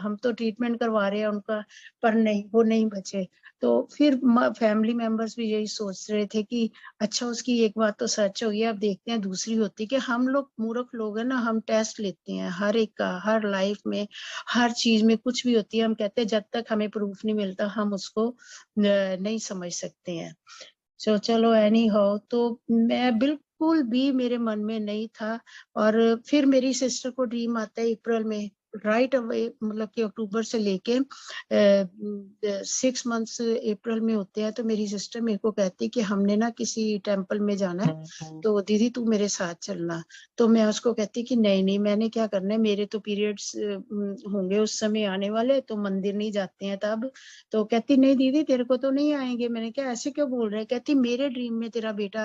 हम तो ट्रीटमेंट करवा रहे हैं उनका, पर नहीं, वो नहीं बचे। तो फिर फैमिली मेंबर्स भी यही सोच रहे थे कि अच्छा उसकी एक बात तो सच हुई है, अब देखते हैं दूसरी होती। कि हम लोग मूर्ख लोग हैं ना, हम टेस्ट लेते हैं हर एक का, हर लाइफ में हर चीज में कुछ भी होती है, हम कहते हैं जब तक हमें प्रूफ नहीं मिलता हम उसको नहीं समझ सकते हैं। चलो एनी हाउ, तो मैं बिल्कुल भी मेरे मन में नहीं था। और फिर मेरी सिस्टर को ड्रीम आता है अप्रैल में, राइट अवे, मतलब कि अक्टूबर से लेके 6 मंथ्स अप्रैल में होते हैं, तो मेरी सिस्टर मेरे को कहती कि हमने ना किसी टेम्पल में जाना है, तो दीदी तू मेरे साथ चलना। तो मैं उसको कहती कि नहीं नहीं, मैंने क्या करना है, मेरे तो पीरियड्स होंगे उस समय आने वाले, तो मंदिर नहीं जाते हैं तब। तो कहती नहीं दीदी तेरे को तो नहीं आएंगे। मैंने क्या ऐसे क्यों बोल रहे हैं? कहती मेरे ड्रीम में तेरा बेटा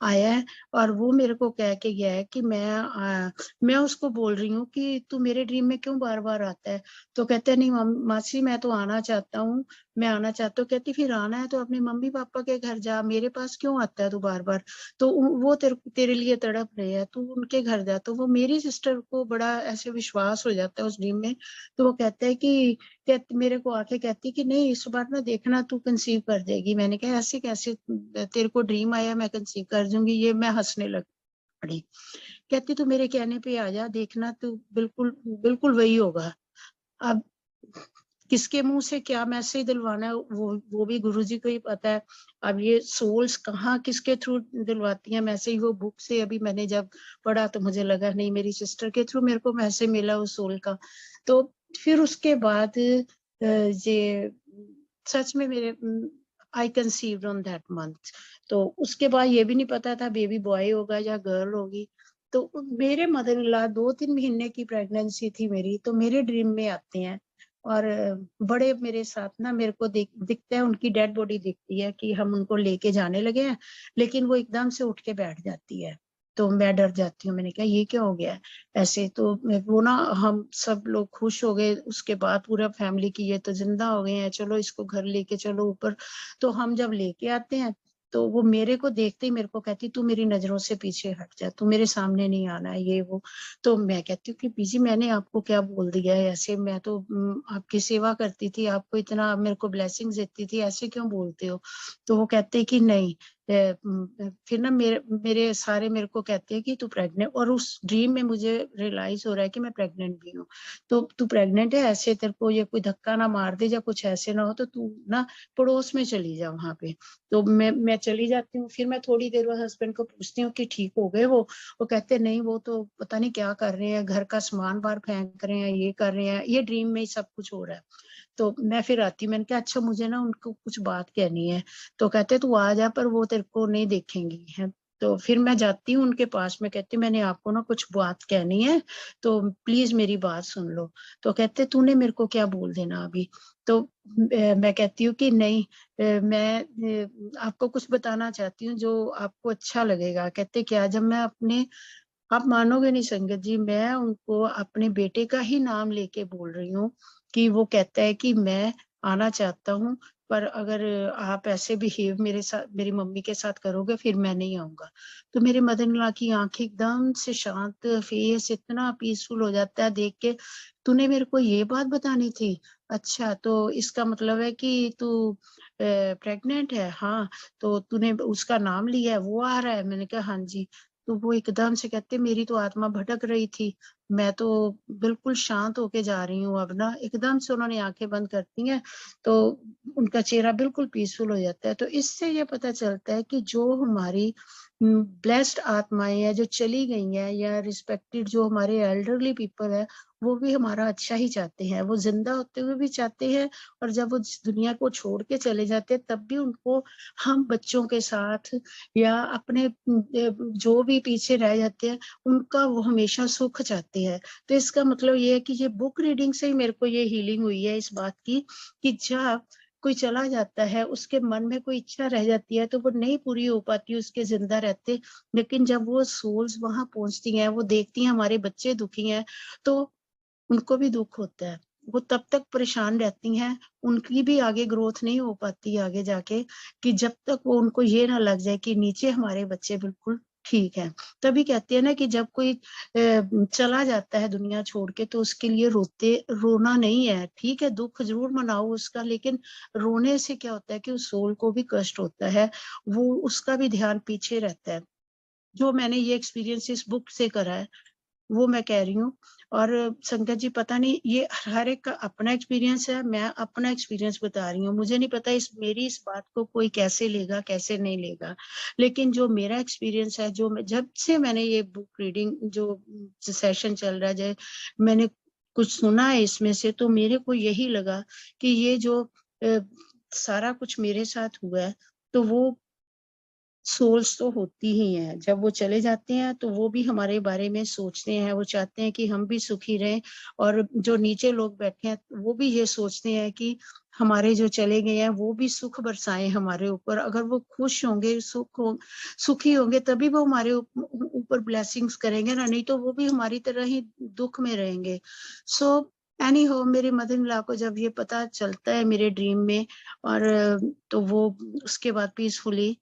आया है और वो मेरे को कह के गया है कि मैं उसको बोल रही हूँ कि तू मेरे ड्रीम में क्यों बार बार आता है। तो कहते नहीं मासी मैं तो आना चाहता हूँ, मैं आना चाहता हूँ। कहती फिर आना है तो अपने मम्मी पापा के घर जा, मेरे पास क्यों आता है तू बार बार? तो वो तेरे लिए तड़प रहे हैं, तू उनके घर जा। तो वो मेरी सिस्टर को बड़ा ऐसे विश्वास हो जाता है उस ड्रीम में। तो वो कहता है कि मेरे को आके कहती कि नहीं इस बार ना देखना तू कंसीव कर देगी। मैंने कहा ऐसे कैसे, तेरे को ड्रीम आया मैं कंसीव कर दूंगी? ये मैं हंसने लग पड़ी। कहती तू मेरे कहने पे आ जा, देखना तू बिल्कुल बिल्कुल वही होगा। अब किसके मुंह से क्या मैसेज दिलवाना है वो भी गुरुजी को ही पता है। अब ये सोल्स कहाँ किसके थ्रू दिलवाती हैं मैसेज, वो बुक से अभी मैंने जब पढ़ा तो मुझे लगा नहीं मेरी सिस्टर के थ्रू मेरे को मैसेज मिला उस सोल का। तो फिर उसके बाद ये सच में मेरे आई कंसीव्ड ऑन दैट मंथ। तो उसके बाद ये भी नहीं पता था बेबी बॉय होगा या गर्ल होगी। तो मेरे मदर इन लॉ 2-3 महीने की प्रेगनेंसी थी मेरी, तो मेरे ड्रीम में आते हैं और बड़े मेरे साथ ना, मेरे को दिखता है उनकी डेड बॉडी दिखती है कि हम उनको लेके जाने लगे हैं, लेकिन वो एकदम से उठ के बैठ जाती है। तो मैं डर जाती हूँ, मैंने कहा ये क्या हो गया है ऐसे। तो वो ना हम सब लोग खुश हो गए उसके बाद, पूरा फैमिली की ये तो जिंदा हो गए हैं, चलो इसको घर लेके चलो ऊपर। तो हम जब लेके आते हैं तो वो मेरे को देखते ही मेरे को कहती तू मेरी नजरों से पीछे हट जा, तू मेरे सामने नहीं आना है ये वो। तो मैं कहती हूँ कि बीजी मैंने आपको क्या बोल दिया है ऐसे, मैं तो आपकी सेवा करती थी, आपको इतना मेरे को ब्लेसिंग्स देती थी, ऐसे क्यों बोलते हो? तो वो कहते कि नहीं फिर ना मेरे सारे मेरे को कहते हैं कि तू प्रेग्नेंट, और उस ड्रीम में मुझे रियलाइज हो रहा है कि मैं प्रेग्नेंट भी हूँ। तो तू प्रेग्नेंट है, ऐसे तेरे को ये कोई धक्का ना मार दे या कुछ ऐसे ना हो, तो तू ना पड़ोस में चली जा वहां पे। तो मैं चली जाती हूँ। फिर मैं थोड़ी देर बाद हस्बैंड को पूछती हूँ कि ठीक हो गए वो कहते नहीं वो तो पता नहीं क्या कर रहे हैं, घर का सामान बाहर फेंक रहे हैं, ये कर रहे हैं, ये ड्रीम में ही सब कुछ हो रहा है। तो मैं फिर आती हूँ, मैंने कहा अच्छा मुझे ना उनको कुछ बात कहनी है। तो कहते तू आ जा पर वो तेरे को नहीं देखेंगी है। तो फिर मैं जाती हूँ उनके पास में, कहती हूँ मैंने आपको ना कुछ बात कहनी है, तो प्लीज मेरी बात सुन लो। तो कहते तूने मेरे को क्या बोल देना अभी? तो मैं कहती हूँ कि नहीं मैं आपको कुछ बताना चाहती हूँ जो आपको अच्छा लगेगा। कहते क्या? जब मैं अपने, आप मानोगे नहीं संगत जी, मैं उनको अपने बेटे का ही नाम लेके बोल रही हूँ कि वो कहता है कि मैं आना चाहता हूँ, पर अगर आप ऐसे बिहेव मेरे साथ मेरी मम्मी के साथ करोगे फिर मैं नहीं आऊंगा। तो मेरे मदर इन लॉ की आंखें एकदम से शांत, फेस इतना पीसफुल हो जाता है देख के। तूने मेरे को ये बात बतानी थी? अच्छा तो इसका मतलब है कि तू प्रेग्नेंट है? हाँ। तो तूने उसका नाम लिया है, वो आ रहा है? मैंने कहा हाँ जी। तो वो एकदम से कहते मेरी तो आत्मा भटक रही थी, मैं तो बिल्कुल शांत होके जा रही हूँ अब ना। एकदम से उन्होंने आंखें बंद करती हैं तो उनका चेहरा बिल्कुल पीसफुल हो जाता है। तो इससे ये पता चलता है कि जो हमारी ब्लेस्ड आत्माएं हैं जो चली गई हैं, या रिस्पेक्टेड जो हमारे एल्डरली पीपल है, वो भी हमारा अच्छा ही चाहते हैं, वो जिंदा होते हुए भी चाहते हैं, और जब वो इस दुनिया को छोड़ के चले जाते हैं तब भी उनको हम बच्चों के साथ या अपने जो भी पीछे रह जाते हैं उनका वो हमेशा सुख चाहते हैं। तो इसका मतलब ये है कि ये बुक रीडिंग से ही मेरे को ये हीलिंग हुई है इस बात की कि जब कोई चला जाता है उसके मन में कोई इच्छा रह जाती है तो वो नहीं पूरी हो पाती उसके जिंदा रहते, लेकिन जब वो सोल्स वहां पहुंचती हैं, वो देखती हैं हमारे बच्चे दुखी हैं, तो उनको भी दुख होता है। वो तब तक परेशान रहती हैं, उनकी भी आगे ग्रोथ नहीं हो पाती आगे जाके, कि जब तक वो उनको ये ना लग जाए कि नीचे हमारे बच्चे बिल्कुल ठीक है। तभी कहते हैं ना कि जब कोई चला जाता है दुनिया छोड़ के तो उसके लिए रोना नहीं है, ठीक है दुख जरूर मनाओ उसका, लेकिन रोने से क्या होता है कि उस सोल को भी कष्ट होता है, वो उसका भी ध्यान पीछे रहता है। जो मैंने ये एक्सपीरियंस इस बुक से करा है वो मैं कह रही हूँ। और संगत जी पता नहीं ये हर एक का अपना एक्सपीरियंस है, मैं अपना एक्सपीरियंस बता रही हूँ, मुझे नहीं पता मेरी इस बात को कोई कैसे लेगा कैसे नहीं लेगा, लेकिन जो मेरा एक्सपीरियंस है, जो जब से मैंने ये बुक रीडिंग जो सेशन चल रहा है, मैंने कुछ सुना है इसमें से, तो मेरे को यही लगा कि ये जो सारा कुछ मेरे साथ हुआ है, तो वो सोल्स तो होती ही हैं। जब वो चले जाते हैं तो वो भी हमारे बारे में सोचते हैं, वो चाहते हैं कि हम भी सुखी रहें, और जो नीचे लोग बैठे हैं वो भी ये सोचते हैं कि हमारे जो चले गए हैं वो भी सुख बरसाएं हमारे ऊपर। अगर वो खुश होंगे, सुखी होंगे, तभी वो हमारे ऊपर ब्लेसिंग्स करेंगे ना, नहीं तो वो भी हमारी तरह ही दुख में रहेंगे। सो एनी हो, मेरे मदर इन लॉ को जब ये पता चलता है मेरे ड्रीम में, और तो वो उसके बाद peacefully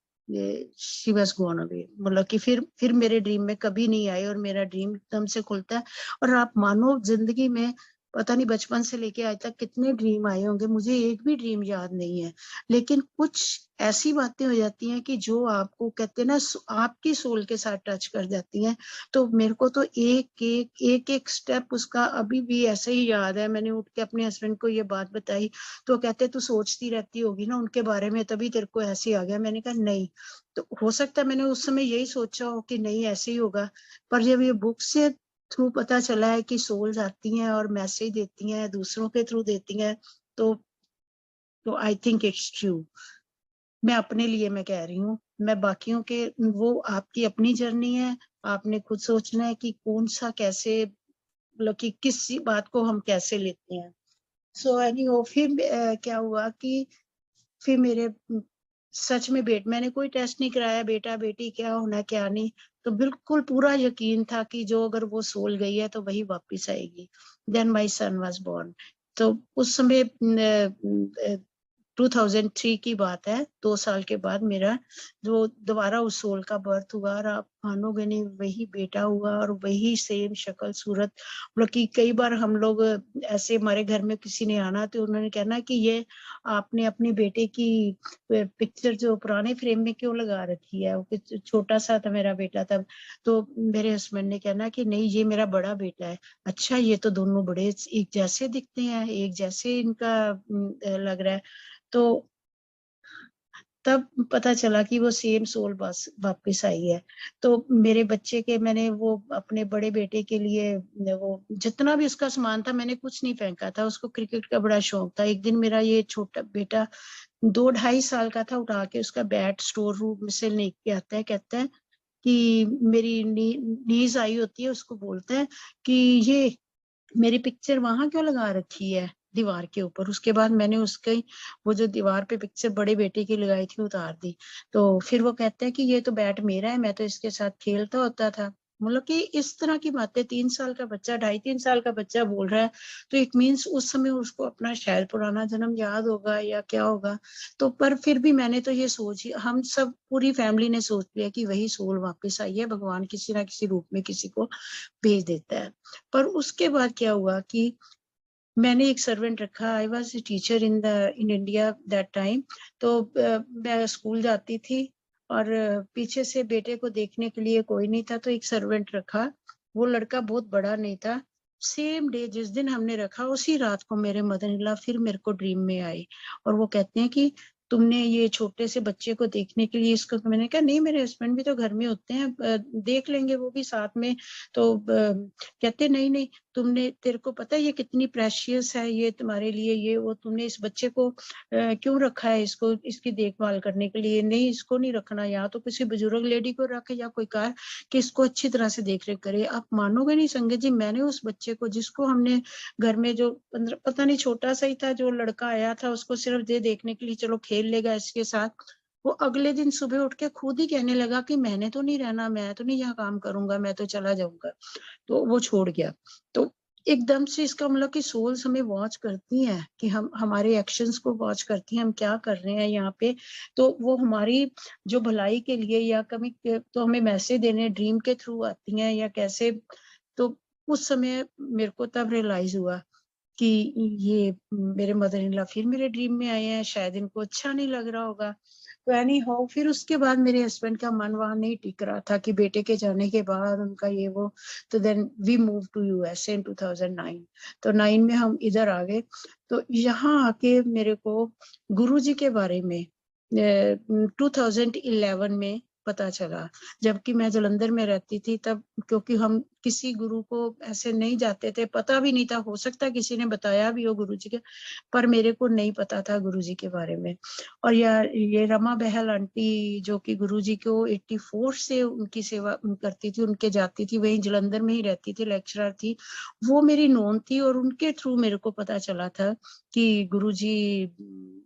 she was gone away, मतलब कि फिर मेरे ड्रीम में कभी नहीं आए, और मेरा ड्रीम एकदम से खुलता है। और आप मानो जिंदगी में पता नहीं बचपन से लेके आज तक कितने ड्रीम आए होंगे, मुझे एक भी ड्रीम याद नहीं है, लेकिन कुछ ऐसी बातें हो जाती हैं कि जो आपको कहते हैं ना आपकी सोल के साथ टच कर जाती हैं। तो मेरे को तो एक स्टेप उसका अभी भी ऐसे ही याद है। मैंने उठ के अपने हस्बैंड को ये बात बताई, तो कहते तू सोचती रहती होगी ना उनके बारे में, तभी तेरे को ऐसे आ गया। मैंने कहा नहीं, तो हो सकता है मैंने उस समय यही सोचा हो कि नहीं ऐसे ही होगा, पर जब ये बुक से थ्रू पता चला है कि सोल्स आती हैं और मैसेज देती हैं, दूसरों के थ्रू देती हैं, तो आई थिंक इट्स ट्रू। मैं अपने लिए मैं कह रही हूँ, मैं बाकियों के, वो आपकी अपनी जर्नी है, आपने खुद सोचना है कि कौन सा कैसे, मतलब कि किस बात को हम कैसे लेते हैं। सो एनीहो, फिर क्या हुआ कि फिर मेरे सच में मैंने कोई टेस्ट नहीं कराया बेटा बेटी क्या होना क्या नहीं, तो बिल्कुल पूरा यकीन था कि जो अगर वो सोल गई है तो वही वापस आएगी। Then my son was born. तो उस समय 2003 की बात है, 2 साल के बाद मेरा जो दोबारा उस सोल का बर्थ हुआ, और आप मानोगे नहीं वही बेटा हुआ और वही सेम शक्ल सूरत। मतलब कि कई बार हम लोग ऐसे, हमारे घर में किसी ने आना तो उन्होंने कहना कि ये आपने अपने बेटे की पिक्चर जो पुराने फ्रेम में क्यों लगा रखी है, वो छोटा सा था मेरा बेटा तब। तो मेरे हस्बैंड ने कहना कि नहीं ये मेरा बड़ा बेटा है। अच्छा, ये तो दोनों बड़े एक जैसे दिखते हैं, एक जैसे इनका लग रहा है। तो तब पता चला कि वो सेम सोल बस वापस आई है। तो मेरे बच्चे के मैंने वो अपने बड़े बेटे के लिए वो जितना भी उसका सामान था मैंने कुछ नहीं फेंका था, उसको क्रिकेट का बड़ा शौक था। एक दिन मेरा ये छोटा बेटा 2-2.5 साल का था, उठा के उसका बैट स्टोर रूम से लेके आता है, कहता है कि मेरी नीज आई होती है, उसको बोलता है कि ये मेरी पिक्चर वहां क्यों लगा रखी है दीवार के ऊपर। उसके बाद मैंने उसके वो जो दीवार पे पिक्चर बड़े बेटे की लगाई थी उतार दी। तो फिर वो कहता है कि ये तो बैट मेरा है, मैं तो इसके साथ खेलता होता था। मतलब कि इस तरह की बातें 3 साल का बच्चा, 2.5-3 साल का बच्चा बोल रहा है, तो इट मीन्स उस समय उसको अपना शायद पुराना जन्म याद होगा या क्या होगा। तो पर फिर भी मैंने तो ये सोच, हम सब पूरी फैमिली ने सोच लिया कि वही सोल वापस आई है, भगवान किसी ना किसी रूप में किसी को भेज देता है। पर उसके बाद क्या हुआ कि मैंने एक सर्वेंट रखा। I was a teacher in India that time. तो मैं स्कूल जाती थी, और पीछे से बेटे को देखने के लिए कोई नहीं था, तो एक सर्वेंट रखा। वो लड़का बहुत बड़ा नहीं था। सेम डे जिस दिन हमने रखा उसी रात को मेरे मदर इन लॉ फिर मेरे को ड्रीम में आए, और वो कहते हैं कि तुमने ये छोटे से बच्चे को देखने के लिए इसको, तो मैंने कहा नहीं मेरे हस्बैंड भी तो घर में होते हैं, देख लेंगे वो भी साथ में। तो कहते नहीं नहीं, तुमने, तेरे को पता है ये कितनी प्रेशियस है ये तुम्हारे लिए, ये वो तुमने इस बच्चे को क्यों रखा है, इसको इसकी देखभाल करने के लिए। नहीं इसको नहीं रखना, यहाँ तो किसी बुजुर्ग लेडी को रखे या कोई कार कि इसको अच्छी तरह से देख रेख करे। आप मानोगे नहीं संगत जी, मैंने उस बच्चे को जिसको हमने घर में जो 15 पता नहीं छोटा सा ही था जो लड़का आया था, उसको सिर्फ देखने के लिए चलो खेल लेगा इसके साथ, वो अगले दिन सुबह उठ के खुद ही कहने लगा कि मैंने तो नहीं रहना, मैं तो नहीं यहाँ काम करूंगा, मैं तो चला जाऊंगा। तो वो छोड़ गया। तो एकदम से इसका मतलब कि सोल्स हमें वॉच करती हैं कि हम हमारे एक्शंस को वॉच करती हैं, हम क्या कर रहे हैं यहाँ पे। तो वो हमारी जो भलाई के लिए या कभी तो हमें मैसेज देने ड्रीम के थ्रू आती हैं या कैसे। तो उस समय मेरे को तब रियलाइज हुआ कि ये मेरे मदर इन लॉ फिर मेरे ड्रीम में आए हैं, शायद इनको अच्छा नहीं लग रहा होगा। तो एनी हाउ फिर उसके बाद मेरे हस्बैंड का मन वहां नहीं टिक रहा था कि बेटे के जाने के बाद उनका ये वो। तो then we move to USA in 2009। तो 9 में हम इधर आ गए। तो यहाँ आके मेरे को गुरुजी के बारे में 2011 में पता चला, जबकि मैं जालंधर में रहती थी तब, क्योंकि हम किसी गुरु को ऐसे नहीं जाते थे, पता भी नहीं था, हो सकता है किसी ने बताया भी हो गुरुजी के, पर मेरे को नहीं पता था गुरुजी के बारे में। और ये रमा बहल आंटी जो कि गुरुजी को 84 से उनकी सेवा करती थी, उनके जाती थी, वहीं जालंधर में ही रहती थी, लेक्चरर थी, वो मेरी नोन थी, और उनके थ्रू मेरे को पता चला था कि गुरुजी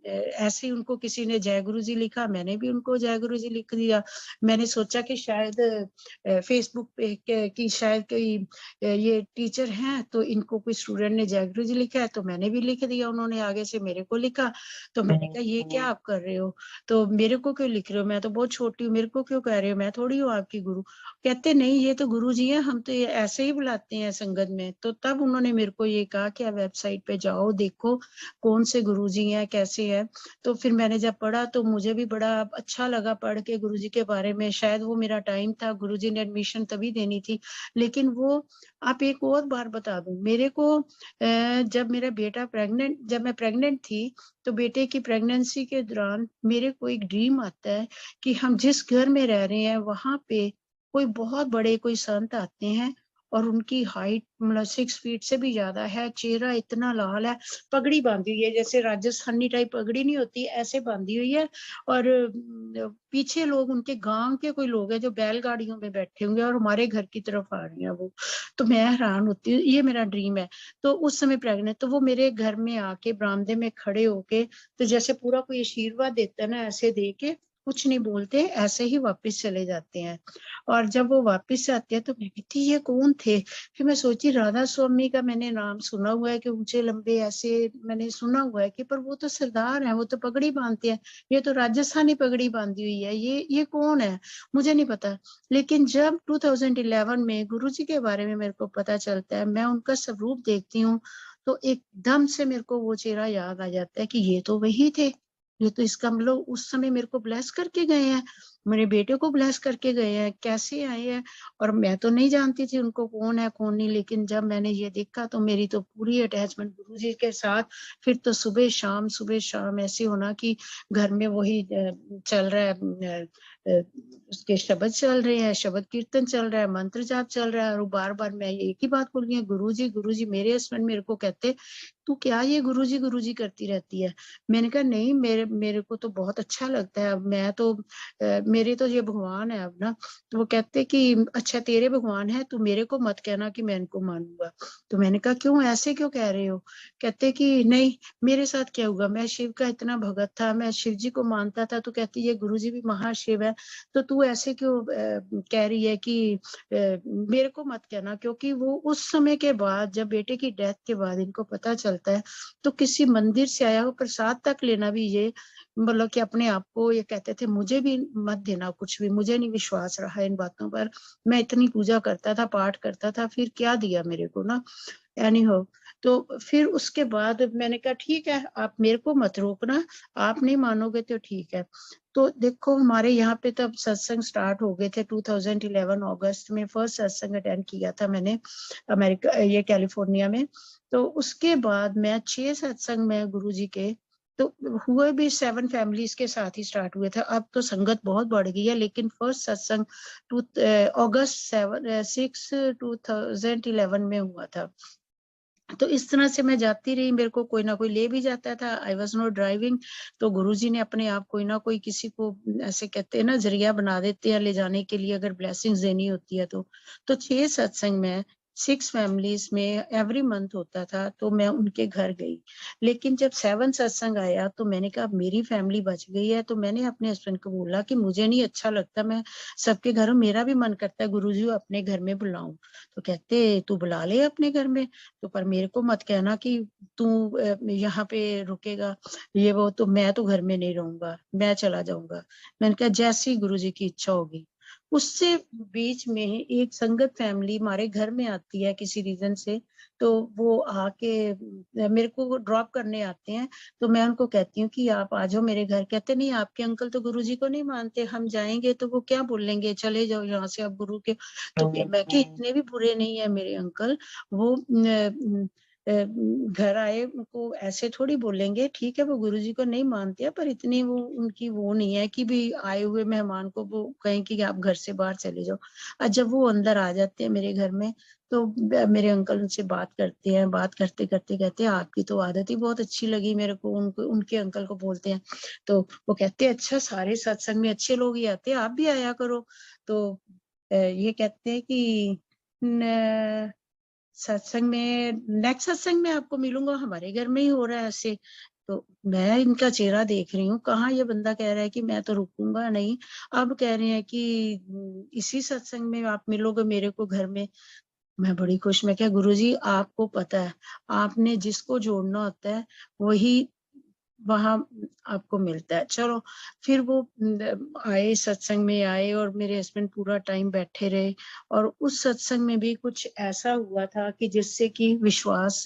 ऐसे ही, उनको किसी ने जय गुरुजी लिखा, मैंने भी उनको जय गुरुजी लिख दिया। मैंने सोचा कि शायद फेसबुक पे कि शायद कोई ये टीचर हैं तो इनको कोई स्टूडेंट ने जय गुरुजी लिखा है, तो मैंने भी लिख दिया, उन्होंने आगे से मेरे को लिखा, तो मैंने कहा ये क्या आप कर रहे हो, तो मेरे को क्यों लिख रहे हो, मैं तो बहुत छोटी हूँ, मेरे को क्यों कह रहे हो, मैं थोड़ी हूँ आपकी गुरु। कहते नहीं ये तो गुरु जी है, हम तो ये ऐसे ही बुलाते हैं संगत में। तो तब उन्होंने मेरे को ये कहा कि आप वेबसाइट पे जाओ, देखो कौन से गुरु जी हैं, कैसे है। तो फिर मैंने जब पढ़ा तो मुझे भी बड़ा अच्छा लगा पढ़ के गुरु जी के बारे में। शायद वो मेरा टाइम था, गुरु जी ने एडमिशन तभी देनी थी, लेकिन वो आप एक और बार बता दूं, मेरे को जब मेरा बेटा जब मैं प्रेग्नेंट थी, तो बेटे की प्रेगनेंसी के दौरान मेरे को एक ड्रीम आता है कि हम जिस घर में रह रहे हैं वहां पे कोई बहुत बड़े कोई संत आते हैं, और उनकी हाइट मतलब 6 फीट से भी ज्यादा है, चेहरा इतना लाल है, पगड़ी बांधी हुई है, जैसे राजस्थानी टाइप पगड़ी नहीं होती ऐसे बांधी हुई है, और पीछे लोग उनके गांव के कोई लोग हैं जो बैलगाड़ियों में बैठे होंगे और हमारे घर की तरफ आ रही है वो। तो मैं हैरान होती हूँ, ये मेरा ड्रीम है। तो उस समय प्रेग्नेंट, तो वो मेरे घर में आके बरामदे में खड़े होके, तो जैसे पूरा कोई आशीर्वाद देता है ना, ऐसे दे के कुछ नहीं बोलते, ऐसे ही वापस चले जाते हैं। और जब वो वापस आते हैं तो मैं कहती ये कौन थे, फिर मैं सोची राधा स्वामी का मैंने नाम सुना हुआ है कि ऊंचे लंबे ऐसे मैंने सुना हुआ है कि, पर वो तो सरदार है, वो तो पगड़ी बांधते हैं, ये तो राजस्थानी पगड़ी बांधी हुई है, ये कौन है, मुझे नहीं पता। लेकिन जब 2011 में गुरुजी के बारे में मेरे को पता चलता है, मैं उनका स्वरूप देखती हूँ, तो एकदम से मेरे को वो चेहरा याद आ जाता है कि ये तो वही थे, ये तो इसका मतलब उस समय मेरे को ब्लेस करके गए हैं, मेरे बेटे को ब्लेस करके गए हैं, कैसे आए हैं। और मैं तो नहीं जानती थी उनको कौन है कौन नहीं, लेकिन जब मैंने ये देखा तो मेरी तो पूरी अटैचमेंट गुरुजी के साथ। फिर तो सुबह शाम ऐसे होना कि घर में वही चल रहा है, उसके शब्द चल रहे हैं, शब्द कीर्तन चल रहा है, मंत्र जाप चल रहा है, और बार बार मैं एक ही बात बोल रही हूँ, गुरुजी। मेरे हस्बैंड मेरे को कहते तू क्या ये गुरुजी करती रहती है। मैंने कहा नहीं, मेरे को तो बहुत अच्छा लगता है, मैं तो मेरे तो ये भगवान है अब ना। तो वो कहते कि अच्छा तेरे भगवान है, तू मेरे को मत कहना कि मैं इनको मानूंगा। तो मैंने कहा क्यों, ऐसे क्यों कह रहे हो। कहते कि नहीं, मेरे साथ क्या होगा, मैं शिव का इतना भगत था, मैं शिव जी को मानता था। तो कहती ये गुरुजी भी महाशिव है, तो तू ऐसे क्यों कह रही है कि मेरे को मत कहना। क्योंकि वो उस समय के बाद, जब बेटे की डेथ के बाद इनको पता चलता है, तो किसी मंदिर से आया हो प्रसाद तक लेना भी ये मतलब कि अपने आप को ये कहते थे मुझे भी मत देना कुछ भी, मुझे नहीं विश्वास रहा इन बातों पर। मैं इतनी पूजा करता था, पाठ करता था, फिर क्या दिया मेरे को ना। एनी हो, तो फिर उसके बाद मैंने कहा ठीक है, आप मेरे को मत रोकना, आप नहीं मानोगे तो ठीक है। तो देखो हमारे यहाँ पे तब सत्संग स्टार्ट हो गए थे 2011 अगस्त में। फर्स्ट सत्संग अटेंड किया था मैंने अमेरिका, ये कैलिफोर्निया में। तो उसके बाद मैं 6 सत्संग में गुरुजी के तो हुए भी 7 फैमिलीज के साथ ही स्टार्ट हुए थे। अब तो संगत बहुत बढ़ गई है, लेकिन फर्स्ट सत्संग अगस्त 6 2011 में हुआ था। तो इस तरह से मैं जाती रही, मेरे को कोई ना कोई ले भी जाता था। आई वॉज नॉट ड्राइविंग, तो गुरुजी ने अपने आप कोई ना कोई किसी को ऐसे कहते हैं ना जरिया बना देते हैं ले जाने के लिए, अगर ब्लेसिंग्स देनी होती है तो 6 सत्संग में 6 फैमिलीज में एवरी मंथ होता था, तो मैं उनके घर गई। लेकिन जब 7 सत्संग आया तो मैंने कहा मेरी फैमिली बच गई है, तो मैंने अपने हस्बैंड को बोला कि मुझे नहीं अच्छा लगता, मैं सबके घर, मेरा भी मन करता है गुरुजी को अपने घर में बुलाऊं। तो कहते तू बुला ले अपने घर में, तो पर मेरे को मत कहना कि तू यहाँ पे रुकेगा, ये वो, तो मैं तो घर में नहीं रहूंगा, मैं चला जाऊंगा। मैंने कहा जैसी गुरुजी की इच्छा होगी। उससे बीच में एक संगत फैमिली हमारे घर में आती है किसी रीजन से, तो वो आके मेरे को ड्रॉप करने आते हैं। तो मैं उनको कहती हूँ कि आप आ जाओ मेरे घर। कहते नहीं, आपके अंकल तो गुरुजी को नहीं मानते, हम जाएंगे तो वो क्या बोलेंगे, चले जाओ यहाँ से आप गुरु के। तो मैं कि इतने भी बुरे नहीं है मेरे अंकल, वो घर आए उनको ऐसे थोड़ी बोलेंगे, ठीक है वो गुरुजी को नहीं मानते हैं पर इतनी वो उनकी वो नहीं है कि भी आए हुए मेहमान को वो कहें कि आप घर से बाहर चले जाओ। और जब वो अंदर आ जाते हैं मेरे घर में तो मेरे अंकल उनसे बात करते हैं, बात करते करते कहते हैं आपकी तो आदत ही बहुत अच्छी लगी मेरे को। उनको उनके अंकल को बोलते हैं तो वो कहते हैं अच्छा सारे सत्संग में अच्छे लोग ही आते हैं, आप भी आया करो। तो ये कहते हैं कि सत्संग में नेक्स्ट सत्संग में आपको मिलूंगा, हमारे घर में ही हो रहा है ऐसे। तो मैं इनका चेहरा देख रही हूँ, कहाँ ये बंदा कह रहा है कि मैं तो रुकूंगा नहीं, अब कह रहे हैं कि इसी सत्संग में आप मिलोगे मेरे को घर में। मैं बड़ी खुश, मैं क्या गुरुजी आपको पता है आपने जिसको जोड़ना होता है वही वहां आपको मिलता है। चलो फिर वो आए सत्संग में आए और मेरे हस्बैंड पूरा टाइम बैठे रहे और उस सत्संग में भी कुछ ऐसा हुआ था कि जिससे कि विश्वास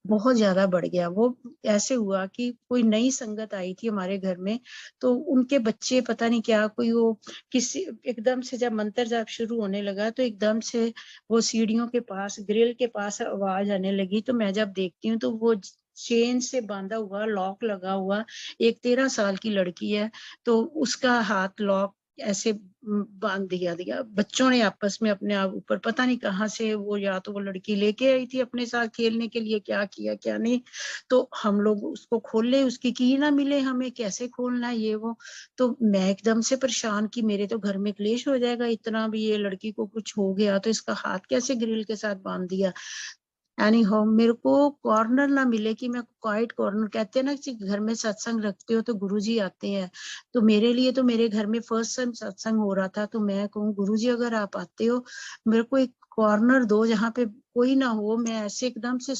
बहुत ज्यादा बढ़ गया। वो ऐसे हुआ कि कोई नई संगत आई थी हमारे घर में, तो उनके बच्चे पता नहीं क्या कोई वो किसी एकदम से जब मंत्र जाप शुरू होने लगा तो एकदम से वो सीढ़ियों के पास ग्रिल के पास आवाज आने लगी। तो मैं जब देखती हूँ तो वो चेन से बांधा हुआ लॉक लगा हुआ एक 13 साल की लड़की है, तो उसका हाथ लॉक ऐसे बांध दिया। बच्चों ने आपस में अपने आप ऊपर पता नहीं कहाँ से वो या तो वो लड़की लेके आई थी अपने साथ खेलने के लिए, क्या किया क्या नहीं। तो हम लोग उसको खोले, उसकी की ना मिले, हमें कैसे खोलना है ये वो। तो मैं एकदम से परेशान कि मेरे तो घर में क्लेश हो जाएगा, इतना भी ये लड़की को कुछ हो गया तो इसका हाथ कैसे ग्रिल के साथ बांध दिया। एनी हो मेरे को कॉर्नर ना मिले कि मैं क्वाइट कॉर्नर, कहते हैं ना कि घर में सत्संग रखते हो तो गुरुजी आते हैं। तो मेरे लिए तो मेरे घर में फर्स्ट टाइम सत्संग हो रहा था, तो मैं कहूँ गुरुजी अगर आप आते हो मेरे को एक कॉर्नर दो जहाँ पे कोई ना हो, मैं ऐसे एकदम से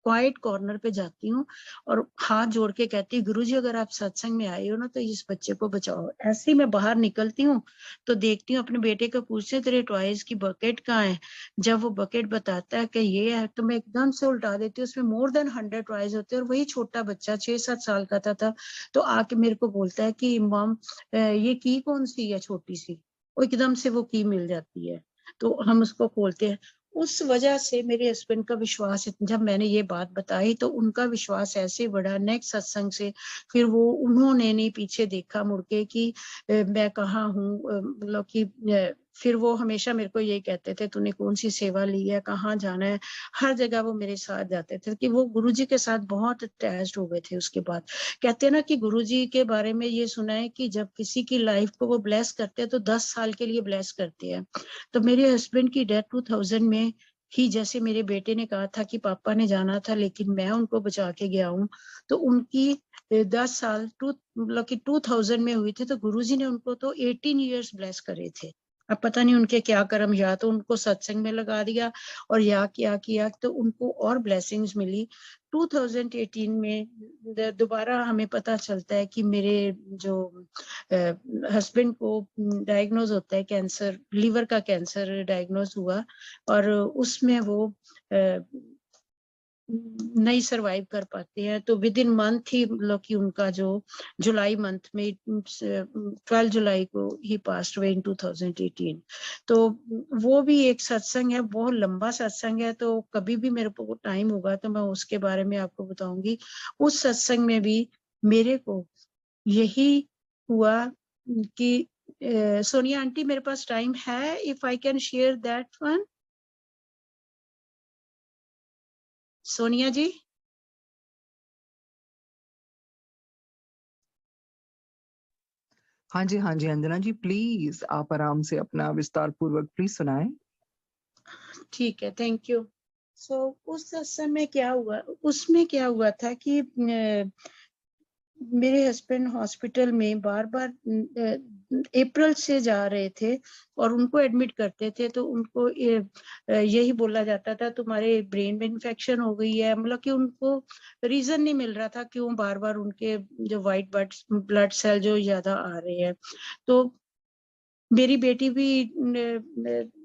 क्वाइट कॉर्नर पे जाती हूँ और हाथ जोड़ के कहती हूँ गुरुजी अगर आप सत्संग में आए हो ना तो इस बच्चे को बचाओ। ऐसे ही मैं बाहर निकलती हूँ तो देखती हूँ अपने बेटे को, पूछते तेरे टॉयज की बकेट कहाँ है। जब वो बकेट बताता है कि ये है तो मैं एकदम से उल्टा देती हूँ, उसमें मोर देन 100 टॉयज होते हैं और वही छोटा बच्चा 6-7 साल का था। तो आके मेरे को बोलता है कि मॉम ये की कौन सी है छोटी सी, वो एकदम से वो की मिल जाती है। तो हम उसको खोलते हैं। उस वजह से मेरे हस्बैंड का विश्वास, जब मैंने ये बात बताई तो उनका विश्वास ऐसे बढ़ा नेक्स्ट सत्संग से। फिर वो उन्होंने नहीं पीछे देखा मुड़ के कि मैं कहाँ हूँ, मतलब कि फिर वो हमेशा मेरे को यही कहते थे तूने कौन सी सेवा ली है, कहाँ जाना है, हर जगह वो मेरे साथ जाते थे कि वो गुरुजी के साथ बहुत अटैच्ड हो गए थे। उसके बाद कहते हैं ना कि गुरुजी के बारे में ये सुना है कि जब किसी की लाइफ को वो ब्लेस करते हैं तो 10 साल के लिए ब्लेस करते हैं। तो मेरे हस्बैंड की डेथ 2000 में ही, जैसे मेरे बेटे ने कहा था कि पापा ने जाना था लेकिन मैं उनको बचा के गया हूँ, तो उनकी 10 साल मतलब कि 2000 में हुई थी। तो गुरुजी ने उनको तो 18 इयर्स ब्लेस करे थे। अब पता नहीं उनके क्या कर्म, या तो उनको सत्संग में लगा दिया और या क्या किया तो उनको और ब्लेसिंग्स मिली। 2018 में दोबारा हमें पता चलता है कि मेरे जो हस्बैंड को डायग्नोज होता है कैंसर, लीवर का कैंसर डायग्नोज हुआ और उसमें वो नहीं सरवाइव कर पाते हैं। तो विद इन मंथ ही मतलब कि उनका जो जुलाई मंथ में 12 जुलाई को ही पास्ट अवे इन 2018। तो वो भी एक सत्संग है, बहुत लंबा सत्संग है, तो कभी भी मेरे को टाइम होगा तो मैं उसके बारे में आपको बताऊंगी। उस सत्संग में भी मेरे को यही हुआ कि सोनिया आंटी मेरे पास टाइम है, if I can share that one. Sonia ji हाँ जी अंजना जी, प्लीज आप आराम से अपना विस्तार पूर्वक प्लीज सुनाएं। ठीक है, थैंक यू। सो उस सत्संग में क्या हुआ, उसमें क्या हुआ था कि मेरे हस्बैंड हॉस्पिटल में बार बार अप्रैल से जा रहे थे और उनको एडमिट करते थे तो उनको यही बोला जाता था तुम्हारे ब्रेन में इन्फेक्शन हो गई है, मतलब कि उनको रीजन नहीं मिल रहा था क्यों बार बार उनके जो व्हाइट ब्लड सेल जो ज्यादा आ रहे हैं। तो मेरी बेटी भी